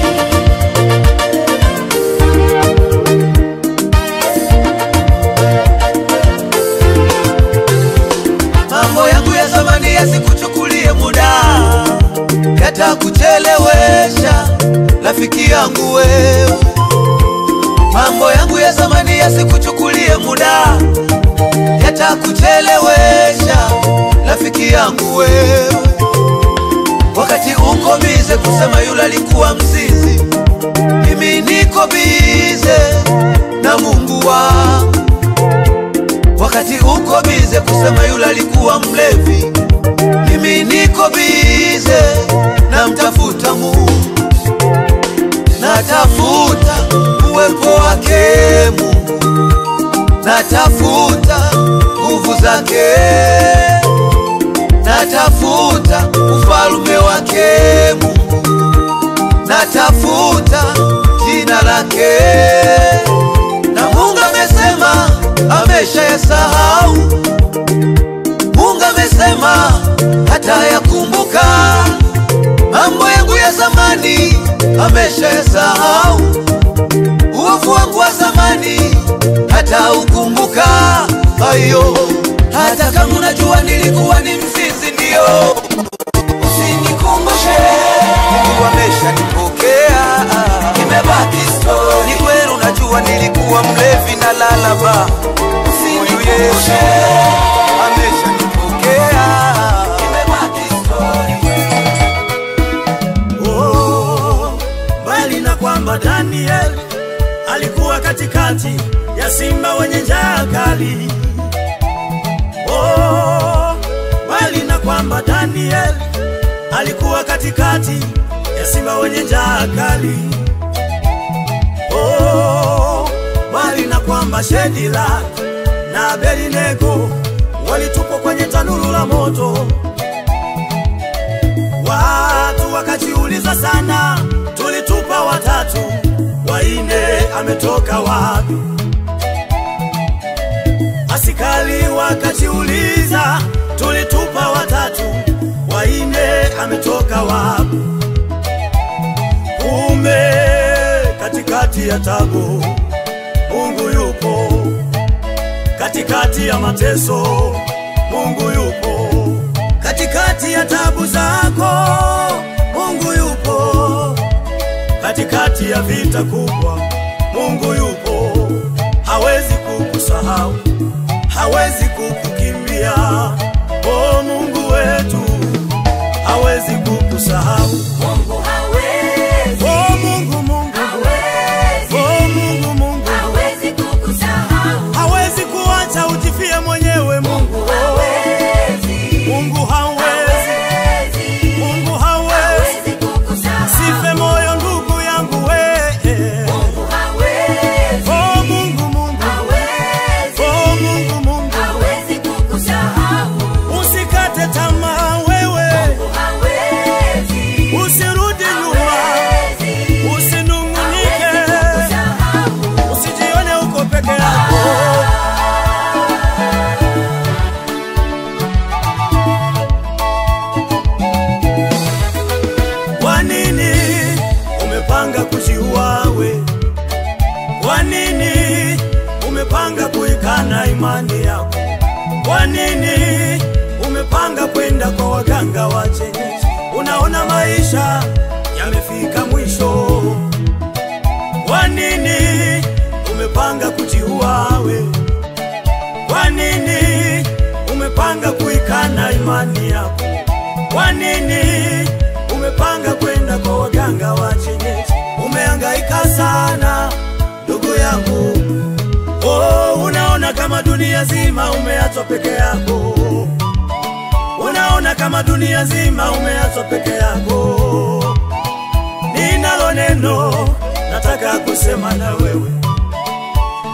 Mambo yangu ya zamani yasikuchukulie muda, yatakuchelewesha rafiki yangu wewe. Mambo yangu ya zamani yasikuchukulie muda, yatakuchelewesha rafiki yangu wewe. Wakati uko bize kusema yule alikuwa mzizi, mimi niko bize na Mungu wangu. Wakati uko bize kusema yule alikuwa mlevi, mimi niko bize na mtafuta Mungu. Natafuta uwepo wake Mungu, natafuta nguvu zake, natafuta ufalme wake Mungu, natafuta jina lake. Na Mungu amesema amesha yasahau. Mungu amesema hata yakumbuka. Mambo yangu ya zamani amesha yasahau. Uovu wangu wa zamani hata ukumbuka. Ayo, hata kama unajua nilikuwa ni mzinzi ndio, usinikumbushe. Mungu amesha nipokea, imebaki story. Ni kweli unajua nilikuwa mlevi na lalaba, usinikumbushe. Amesha kwamba Daniel alikuwa katikati ya simba wenye njaa kali. Oh, bali na kwamba Daniel alikuwa katikati ya simba wenye njaa kali. Oh, bali na kwamba Shadraka na Abednego walitupwa kwenye tanuru la moto. Watu wakajiuliza sana, tulitupa watatu, waine ametoka wapi? Askari wakajiuliza, tulitupa watatu, waine ametoka wapi? Kumbe katikati ya tabu Mungu yupo, katikati ya mateso Mungu yupo, katikati ya tabu zako Mungu yupo, katikati ya vita kubwa Mungu yupo. Hawezi kukusahau, hawezi kukukimbia. Oh, Mungu wetu hawezi kukusahau. Mungu hawezi. Oh, Mungu hawezi. Oh, Mungu hawezi kukusahau. Hawezi kuacha ujifie mwenyewe. Mungu hawezi. Mungu hawezi. Mungu hawezi kukusahau. Sife moyo ndugu yangu wewe. Mungu hawezi. Oh, Mungu hawezi. Oh, Mungu hawezi kukusahau. Usikate tamaa wewe. Mungu hawezi. Usirudi nyuma. Usinungunike. Usijione uko peke yako. Kwa nini umepanga kujiua we? Kwa nini umepanga kuikana imani yako? Kwa nini umepanga kwenda kwa waganga wa kienyeji? Unaona maisha yamefika mwisho. Kwa nini umepanga kujiua we? Kwa nini umepanga kuikana imani yako? Kwa nini umepanga kwenda kwa waganga wa kienyeji? Umehangaika sana ndugu yangu. Oh, unaona kama dunia zima umeachwa peke yako. Unaona kama dunia zima umeachwa peke yako. Ninalo neno nataka kusema na wewe.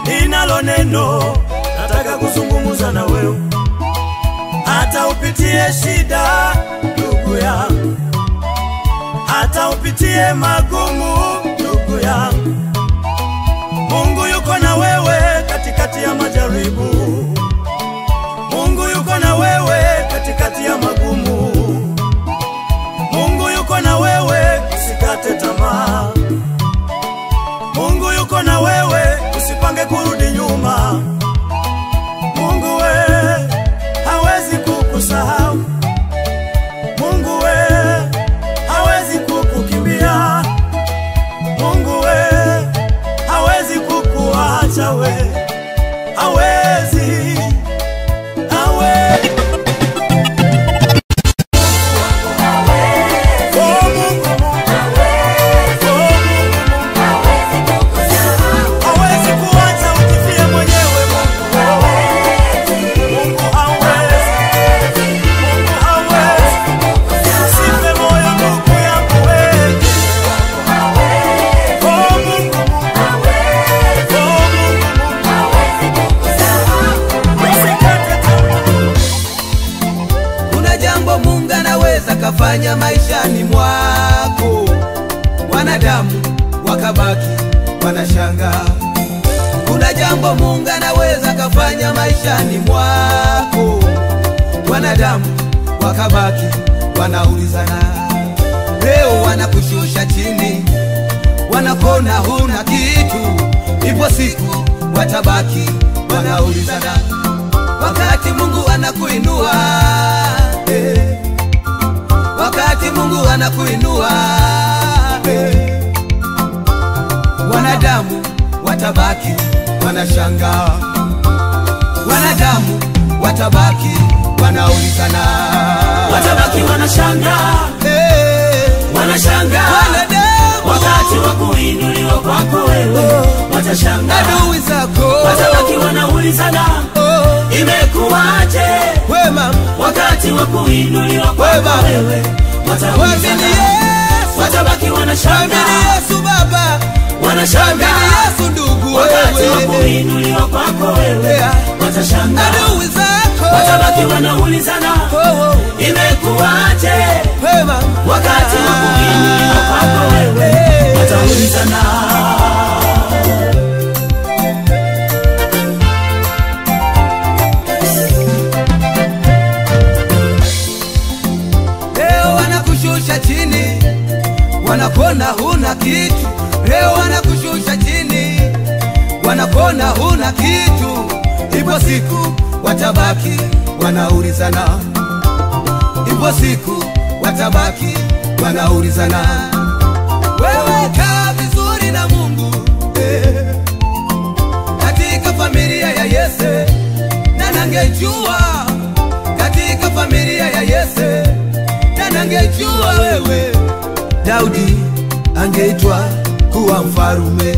Ninalo neno nataka kuzungumza na wewe. Hata upitie shida ndugu yangu, hata upitie magumu ndugu yangu, Mungu yuko na wewe katikati ya majaribu. Mungu yuko na wewe katikati ya magumu. Mungu yuko na wewe, usikate tamaa. Mungu yuko na wewe, usipange kurudi nyuma. Mungu we hawezi kukusahau. Mungu we hawezi kukukimbia. Mungu we hawezi kukuacha we. Hawezi, hawezi. Kafanya maishani mwako, wanadamu wakabaki wanashanga. Kuna jambo Mungu anaweza kafanya maishani mwako, wanadamu wakabaki wanaulizana. Leo wanakushusha chini, wanakona huna kitu, ipo siku watabaki wanaulizana. Wakati Mungu anakuinua, wakati Mungu anakuinua, wanadamu watabaki wanashangaa. Wanadamu watabaki wanaulizana, watabaki wanashangaa, wanashangaa, wanadamu wakati wa kuinuliwa kwako wewe watashangaa. Adui zako watabaki wanaulizana, imekuwaje wema? Wakati wa kuinuliwa kwako wewe wataulizana, watabaki wanashangaa. Amini Yesu Baba, wanashangaa. Amini Yesu ndugu, wakati wa kuinuliwa kwako wewe watashangaa. Adui zako watabaki wanaulizana, imekuwaje wema? Wakati wa kuinuliwa kwako wewe wataulizana. Leo wanakushusha chini, wanakona huna kitu. Leo wanakushusha chini, wanakona huna kitu. Ipo siku watabaki wanaulizana, ipo siku watabaki wanaulizana. Wewe kaa vizuri na Mungu katika familia ya Yese, na nangejua katika familia ya Yese, na nangejua wewe Daudi angeitwa kuwa mfarume,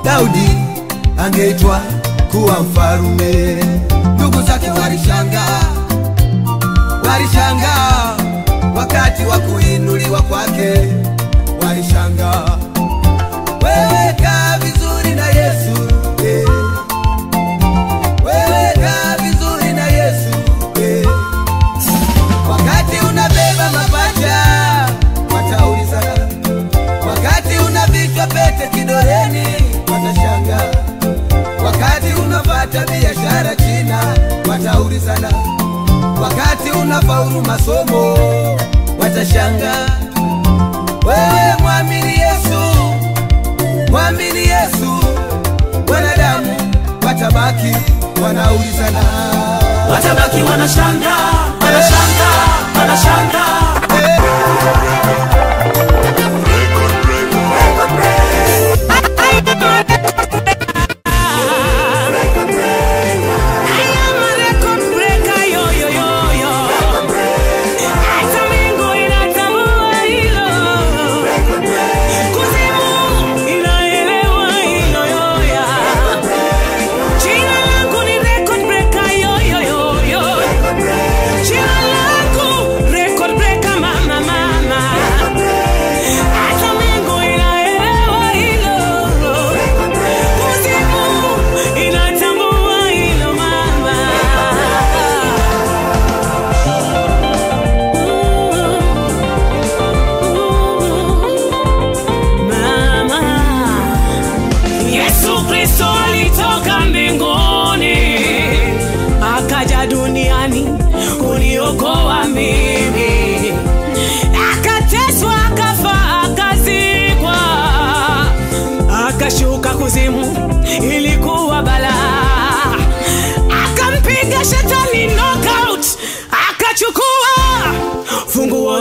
Daudi angeitwa kuwa mfarume. Ndugu zake walishangaa, walishangaa wakati wa kuinuliwa kwake, walishangaa. Wewe kaa vizuri na Yesu, wewe kaa vizuri na Yesu. Wakati unabeba mapacha wataulizana, wakati unavishwa pete kidoleni watashangaa, wakati unapata biashara China wataulizana, wakati unafaulu masomo watashangaa. Wewe mwamini Yesu, mwamini Yesu. Wanadamu watabaki wanaulizana, watabaki wanashangaa, wanashangaa, wanashangaa.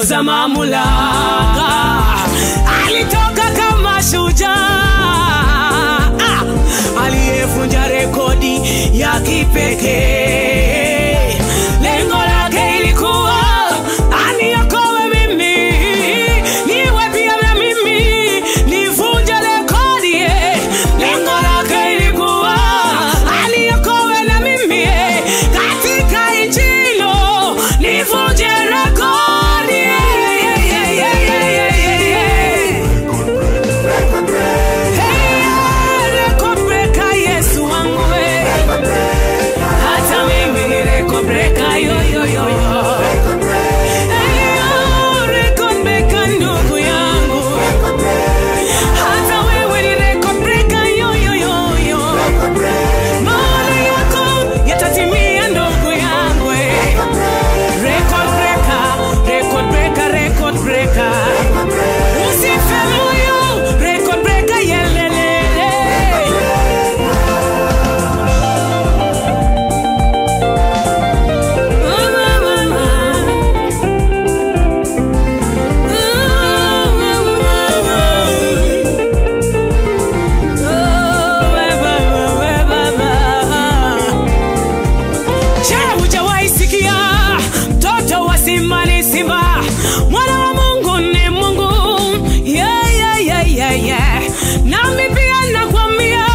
Za mamlaka alitoka kama shujaa aliyevunja rekodi ya kipekee. Lengo lake ilikuwa aniokoe mimi, niwe pia na mimi nivunje rekodi. Lengo lake ilikuwa aniokoe na mimi katika injilo nivunje rekodi. Hata nami pia nakwambia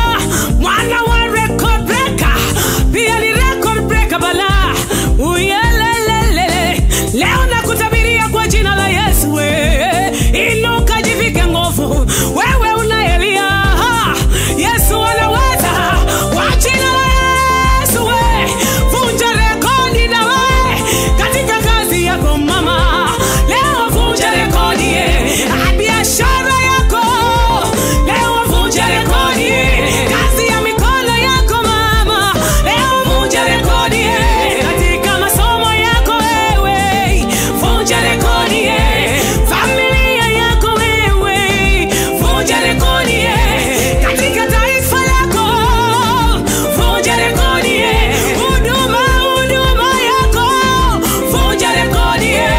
mwana wa record breaker, pia ni record breaker bala. Uyelelele, leo nakutabiria kwa jina la Yesu we. Inuka jivike nguvu, wewe unaelia. Yesu anaweza, kwa jina la Yesu we. Vunja rekodi na we, katika kazi yako mama. Leo vunja rekodi ye, biashara yako. Leo vunja rekodi ye, kazi ya mikono yako mama. Leo vunja rekodi ye, katika masomo yako wewe. Vunja rekodi ye, familia yako wewe. Vunja rekodi ye, katika taifa lako. Vunja rekodi ye, huduma yako. Vunja rekodi ye,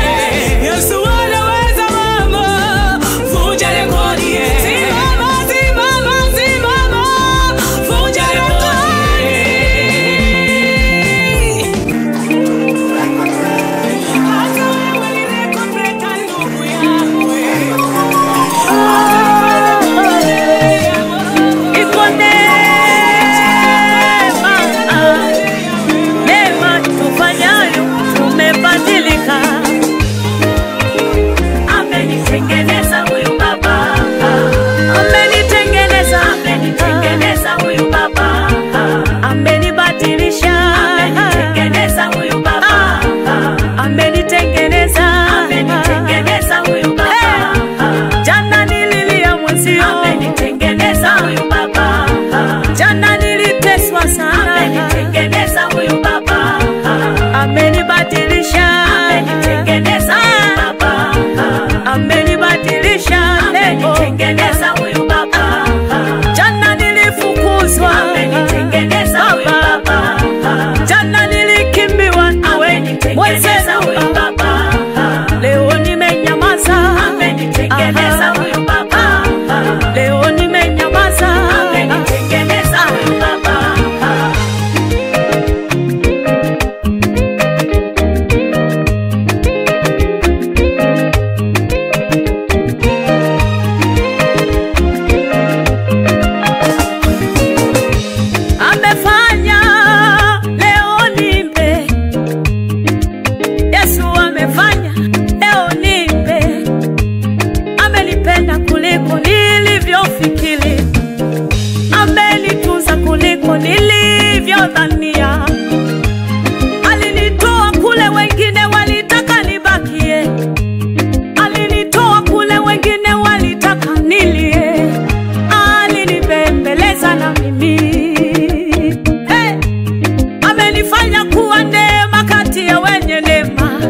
Yesu anaweza mama. Vunja rekodi ye, simama. Vunja rekodi hata wewe ni record breaker ndugu yangu. Iko neema tufanyayo, tumebadilika. Amenitengeneza huyu baba, amenitengeneza huyu baba, amenibadilisha, amenitengeneza huyu baba, amenitengeneza huyu baba. Jana nililia mwenzio, amenitengeneza huyu baba. Jana niliteswa sana, amenitengeneza huyu baba. Amenibadilisha, amenitengeneza huyu baba. Amenibadilisha, amenitengeneza huyu baba. Jana nilifukuzwa, amenitengeneza huyu baba. Jana nilikimbiwa, amenitengeneza huyu baba. Leo nimenyamaza, amenitengeneza huyu baba. Leo nimenyamaza, amenitengeneza huyu baba. Amefanya leo nimbe, Yesu amefanya leo nimbe. Amenipenda kuliko nilivyofikiri, amenitunza kuliko nilivyodhania. Alinitoa kule wengine walitaka nibakie, alinitoa kule wengine walitaka nilie. Alinibembeleza na mimi, amenifanya kuwa neema kati ya wenye neema.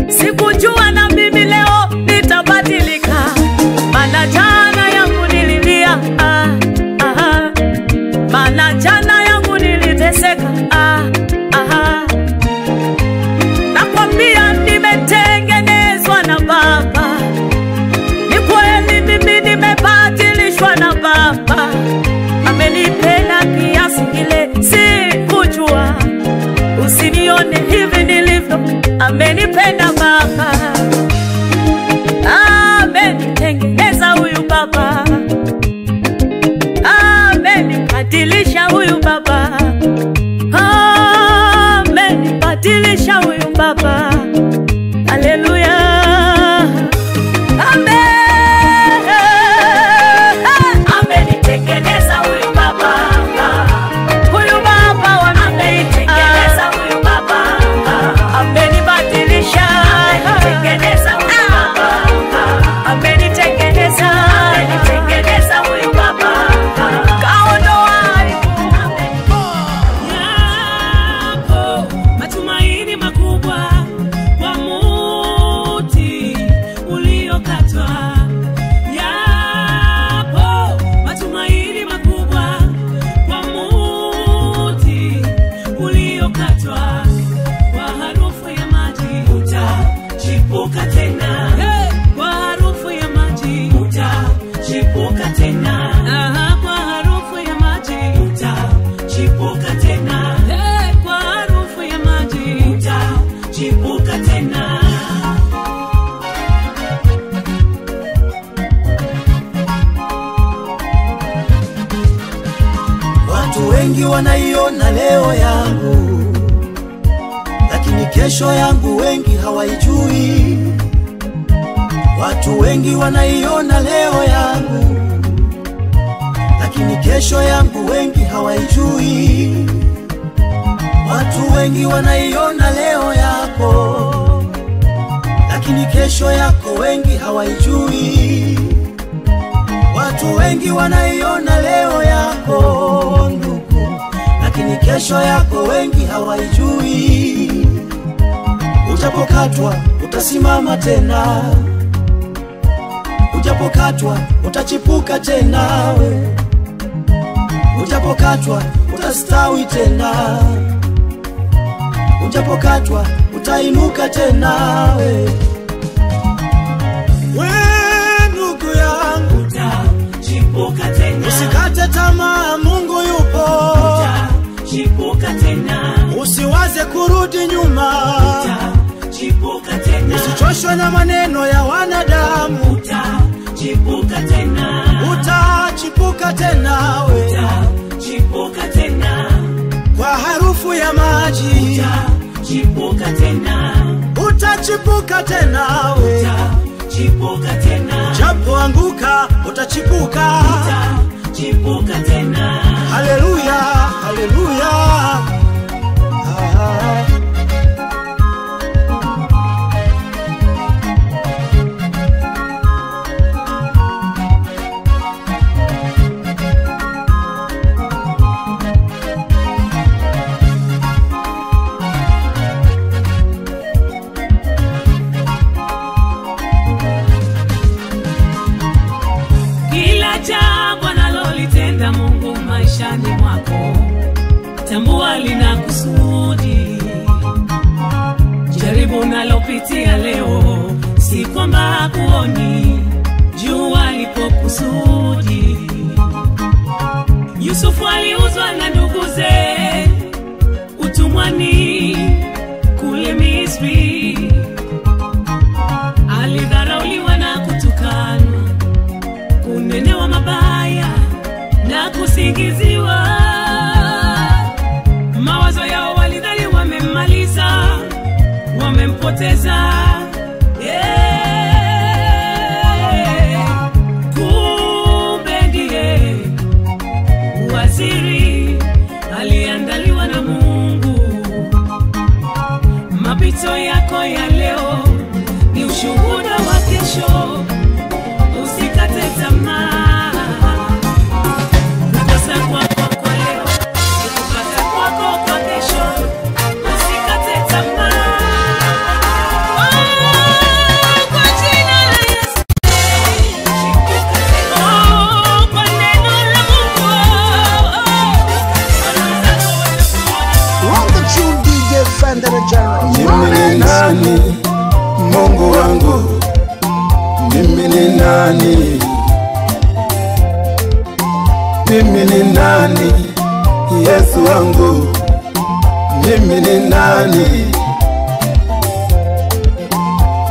Sikujua na mimi leo nitabadilika, maana jana yangu nililia, maana jana yangu niliteseka, nakwambia nimetengenezwa na Baba. Ni kweli mimi nimebadilishwa na Baba. Amenipenda kiasi kile sikujua, usinione hivi nilivyo. Amenipenda Baba, amenitengeneza huyu Baba, amenibadilisha huyu Baba, amenibadilisha huyu Baba. Haleluya, amenitengeneza huyu Baba. Huyu Baba amenitengeneza huyu Baba, amenibadilisha, amenitengeneza huyu Baba, amenitengeneza huyu Baba. Kaondoa aibu. Yapo matumaini makubwa kwa muti uliokatwa. Yapo matumaini makubwa kwa muti uliokatwa. Kwa harufu ya maji utachipuka tena. Kwa harufu ya maji utachipuka tena. Kwa harufu ya maji utachipuka tena. Kwa harufu ya maji utachipuka tena. wengi wanaiona leo yangu, lakini kesho yangu wengi hawaijui. Watu wengi wanaiona leo yangu, lakini kesho yangu wengi hawaijui. Watu wengi wanaiona leo yako, lakini kesho yako wengi hawaijui. Watu wengi wanaiona leo yako ndugu, lakini kesho yako wengi hawaijui. Ujapokatwa utasimama tena, ujapokatwa utachipuka tena we. Ujapokatwa utastawi tena, ujapokatwa utainuka tena we. Ndugu yangu utachipuka tena, usikate tamaa, Mungu yupo. Utachipuka tena, usiwaze kurudi nyuma. Utachipuka tena, usichoshwe na maneno ya wanadamu. Utachipuka tena, utachipuka tena we. Utachipuka tena, kwa harufu ya maji. Utachipuka tena, utachipuka tena we. Utachipuka tena, japo anguka utachipuka. Utachipuka tena. Haleluya, haleluya. Mungu maishani mwako, tambua lina kusudi. Jaribu nalopitia leo, si kwamba hakuoni, jua lipo kusudi. Yusufu aliuzwa na nduguze utumwani kule Misri, alidharauliwa na kutukanwa, kunenewa mabaya na kusingiziwa. Mawazo yao walidhani wamemmaliza, wamempoteza. Kumbe ndiye waziri aliandaliwa na Mungu. Mapito yako ya leo ni ushuhuda wa kesho, usikate tamaa. Mimi ni nani, Mungu wangu? Mimi ni nani? Mimi ni nani, Yesu wangu? Mimi ni nani?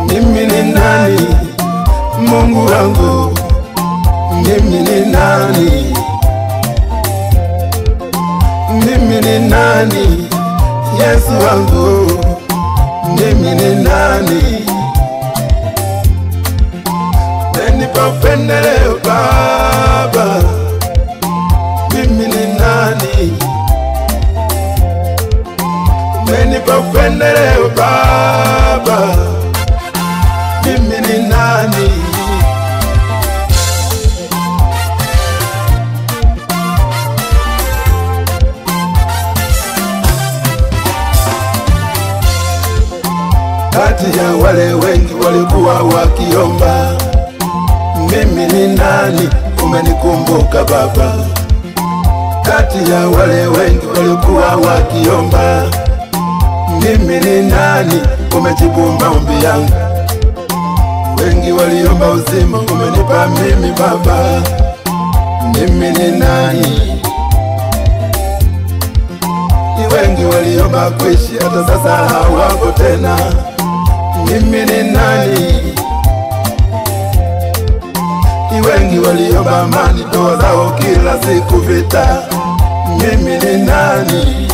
Mimi ni nani, Mungu wangu? Mimi ni nani? Mimi ni nani, Yesu wangu? Mimi ni nani? Umenipa upendeleo Baba. Mimi ni nani? Umenipa upendeleo Baba. Mimi ni nani? Kati ya wale wengi walikuwa wakiomba, mimi ni nani? Umenikumbuka Baba. Kati ya wale wengi walikuwa wakiomba, mimi ni nani? Umejibu maombi yangu. Wengi waliomba uzima, umenipa mimi Baba. Mimi ni nani? Wengi waliomba kuishi, hata sasa hawako tena. Mimi ni nani? Wengi waliomba amani, ndoa zao kila siku vita. mimi ni nani?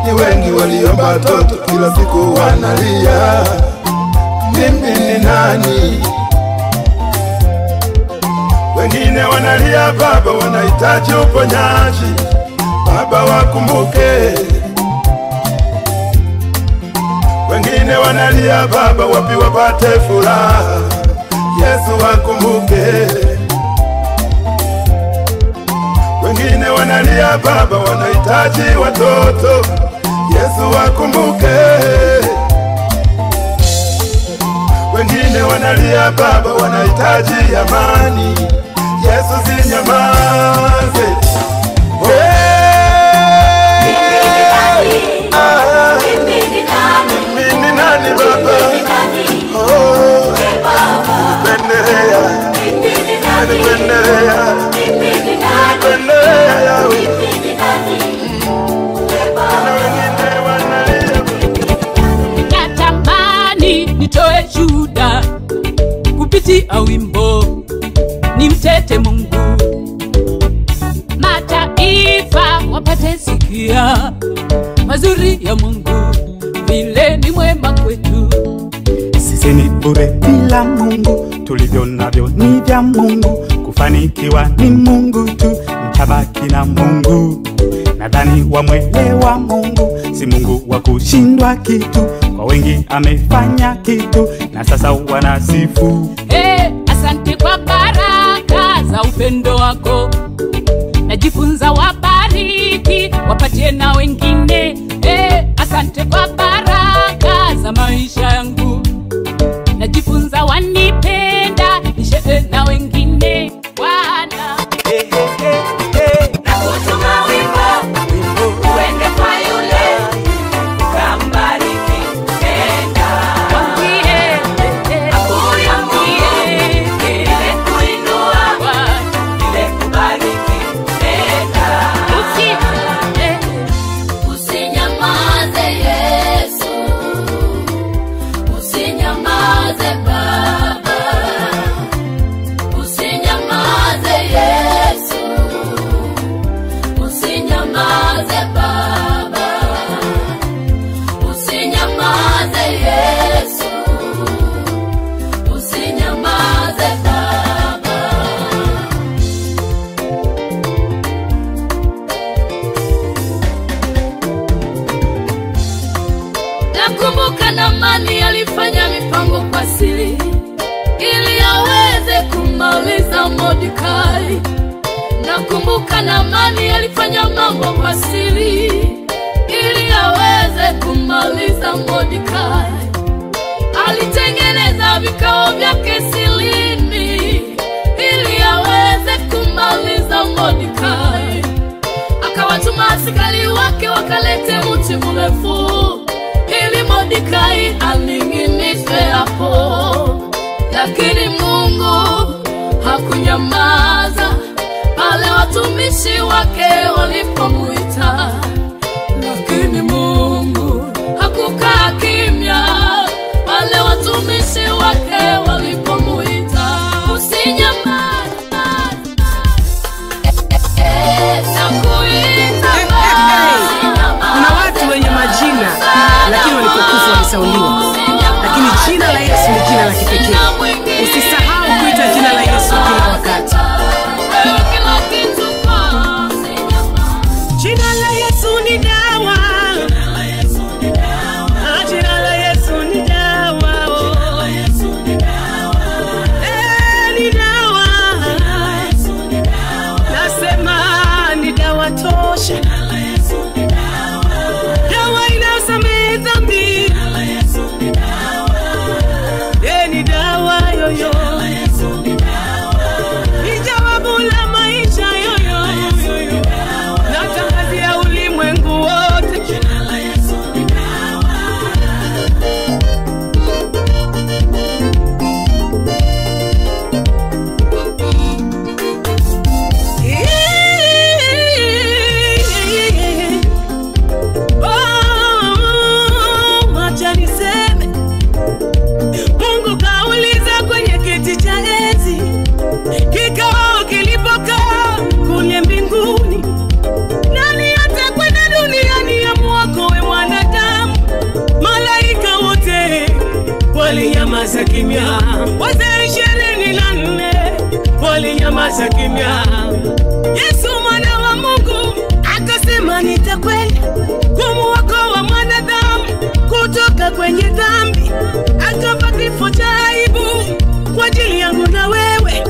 Ni wengi waliomba toto kila siku wanalia, mimi ni nani? Wengine wanalia Baba, wanahitaji uponyaji, Baba wakumbuke. Wengine wanalia Baba, wapi wapate furaha, Yesu wakumbuke. Wengine wanalia Baba, wanahitaji watoto, Yesu wakumbuke. Wengine wanalia Baba, wanahitaji amani, Yesu sinyamaze. Mimi ni nani Baba? Oh, pendelea, pendelea, pendelea. Natamani nitoe shuhuda kupitia wimbo, nimtete Mungu, mataifa wapate sikia mazuri ya Mungu, vile ni mwema kwetu. Sisi ni bure bila Mungu, tulivyo navyo ni vya Mungu, kufanikiwa ni Mungu tu, mtabaki na Mungu. Nadhani wamwelewa Mungu, si Mungu wa kushindwa kitu, kwa wengi amefanya kitu na sasa wanasifu. Asante kwa baraka za upendo wako, najifunza wabariki, wapatie na wengine. Asante kwa baraka za maisha yangu, najifunza wanipenda, nishe na wengine. Bwana nakutuma wimbo uende kwa yule kambariki, nenda ile kuinua, ile kubariki, nenda usinyamaze Yesu, usinyamaze Baba, usinyamaze Yesu, usinyamaze Baba, usinyamaze Yesu, usinyamaze Baba. Nakumbuka Naamani alifanya mipango kwa siri ili aweze kumaliza Mordekai. Nakumbuka Naamani alifanya mambo kwa siri ili aweze kumaliza Mordekai. Alitengeneza vikao vyake silini ili aweze kumaliza Mordekai. Akawatuma askari wake wakalete mti mrefu ili Mordekai aning'inishwe hapo, lakini Mungu hakunyamaza pale watumishi wake walipomuita. Lakini Mungu hakukaa kimya pale watumishi wake walipomuita. Usinyamaze, nakuita Kuna watu wenye majina lakini walipokufa walisauliwa, lakini jina la Yesu ni jina la kipekee. Usisahau kuita jina la Yesu kila wakati. Jina la Yesu ni dawa, kunyamaza kimya. Yesu mwana wa Mungu akasema nitakwenda kumuokoa mwanadamu kutoka kwenye dhambi, akafa kifo cha aibu kwa ajili yangu na wewe,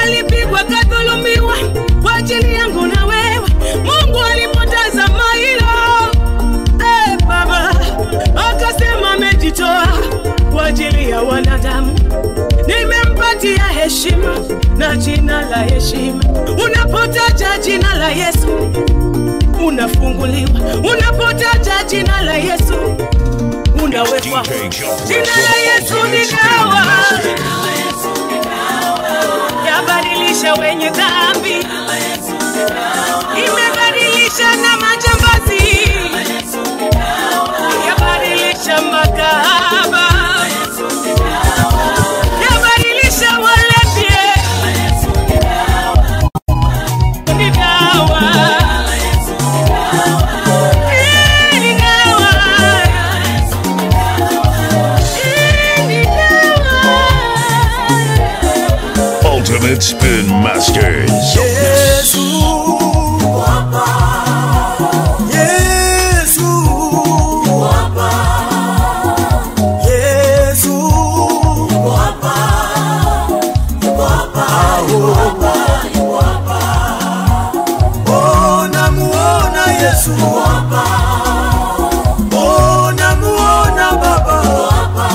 alipigwa kadhulumiwa kwa ajili yangu na wewe. Mungu alipotazama hilo, Baba akasema amejitoa kwa ajili ya wanadamu. Nimempatia heshima na jina la heshima. Unapotaja jina la Yesu unafunguliwa, unapotaja jina la Yesu unawekwa. Jina la Yesu ni dawa, yabadilisha wenye dhambi, imebadilisha na majambazi, yabadilisha makahaba, yabadilisha walevi. Ni dawa, ni dawa, ni dawa. Ultimate Spin Masters. Yesu wapa, Yesu wapa, Yesu wapa, wapa, wapa. Ona muona Yesu wapa, ona muona Baba wapa,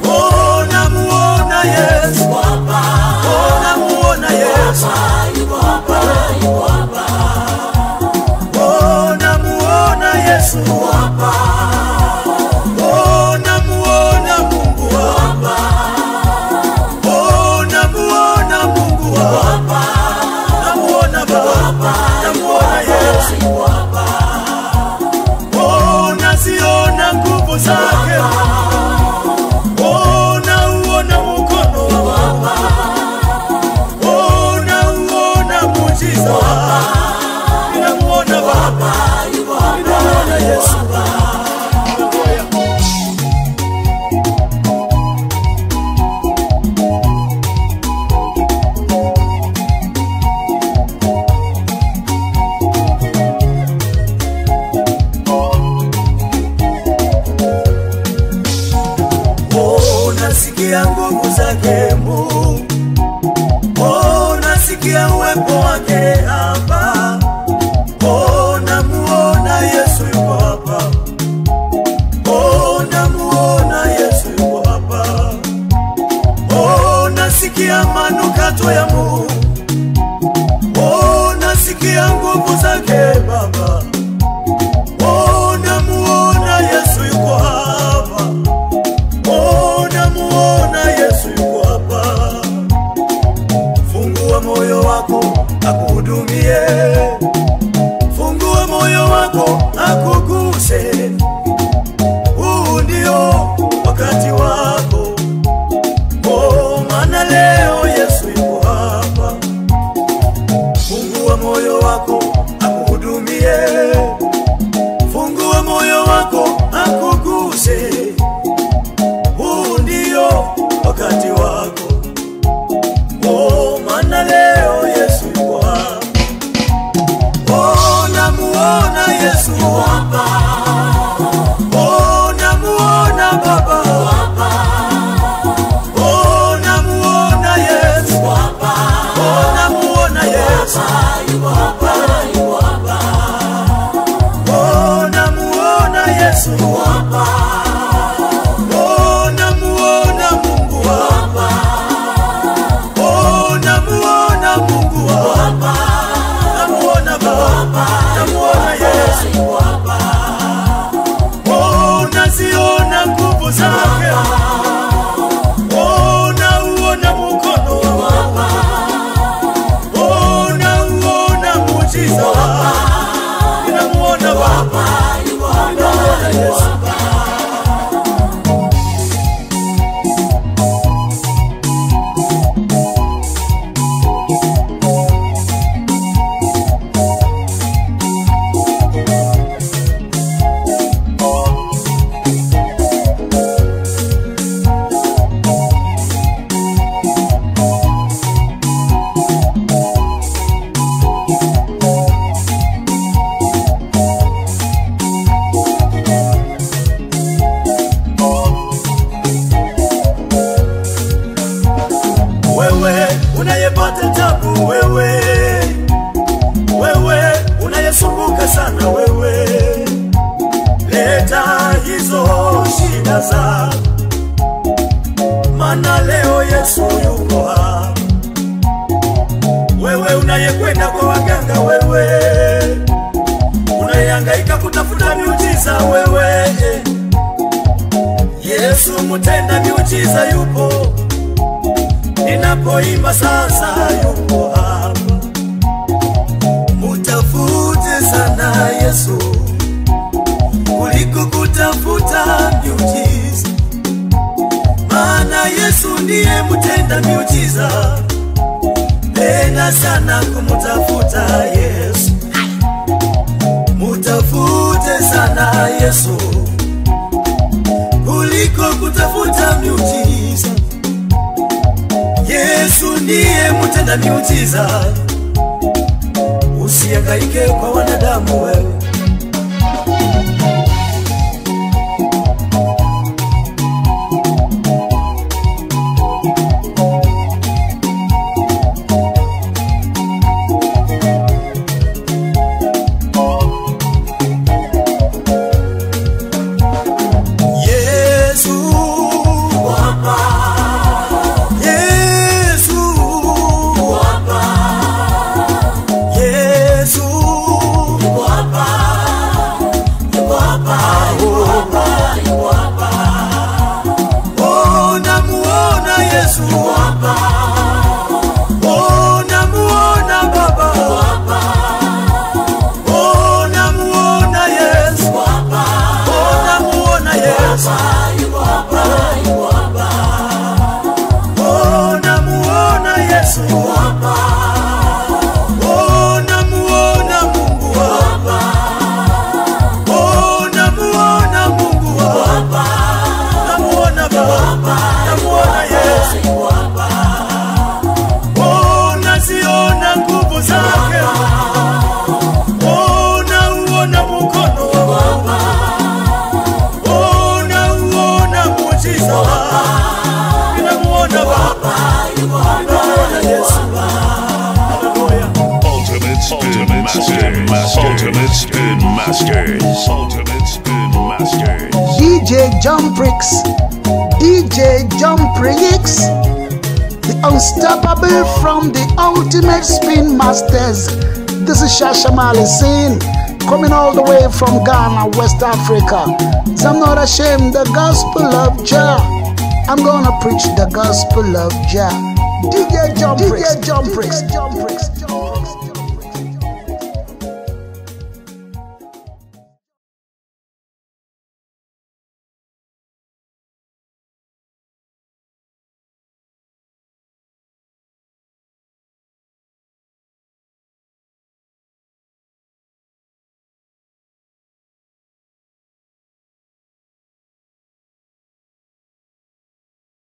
ona muona Yesu wapa, ona muona Yesu wapa, ona muona Yesu wapa, ona muona Mungu wapa, ona muona Mungu wapa, namuona Baba, namuona Yesu wapa, ona siona nguvu zake, ona uona mkono wapa, ona uona muujiza wapa, ninamuona Baba, ninamuona Yesu wapa. Nasikia nguvu zake Mungu, nasikia uwepo wake hapa, namuona Yesu yuko hapa, namuona Yesu yuko hapa, nasikia manukato ya Mungu, nasikia nguvu zake Baba, namuona Yesu yuko hapa, namuona Yesu yuko hapa. Fungua moyo wako akuhudumie, fungua moyo wako akuguse. Huu ndio wakati wako, maana leo Yesu yuko hapa. Fungua moyo wako akuhudumie, fungua moyo wako akuguse. Huu ndio wakati wako, maana leo Yesu yuko hapa. tabu, wewe unayesumbuka sana, wewe leta hizo shida za, maana leo Yesu yuko hapa. Wewe unayekwenda kwa waganga, wewe unayehangaika kutafuta miujiza, wewe Yesu mtenda miujiza yupo. Ninapoimba sasa yupo hapa. Mutafute sana Yesu kuliko kutafuta miujiza, maana Yesu ndiye mtenda miujiza. Penda sana kumutafuta Yesu. Mutafute sana Yesu kuliko kutafuta miujiza. Yesu ndiye mtenda miujiza. Usihangaike kwa wanadamu wewe. Ultimate Spin Masters. Ultimate Spin Masters. DJ Jumprix. DJ Jumprix. The unstoppable from the Ultimate Spin Masters. This is Shasha Mali Scene, coming all the way from Ghana, West Africa. So I'm not ashamed, the gospel of Jah. I'm gonna preach the gospel of Jah. DJ Jumprix. DJ Jumprix.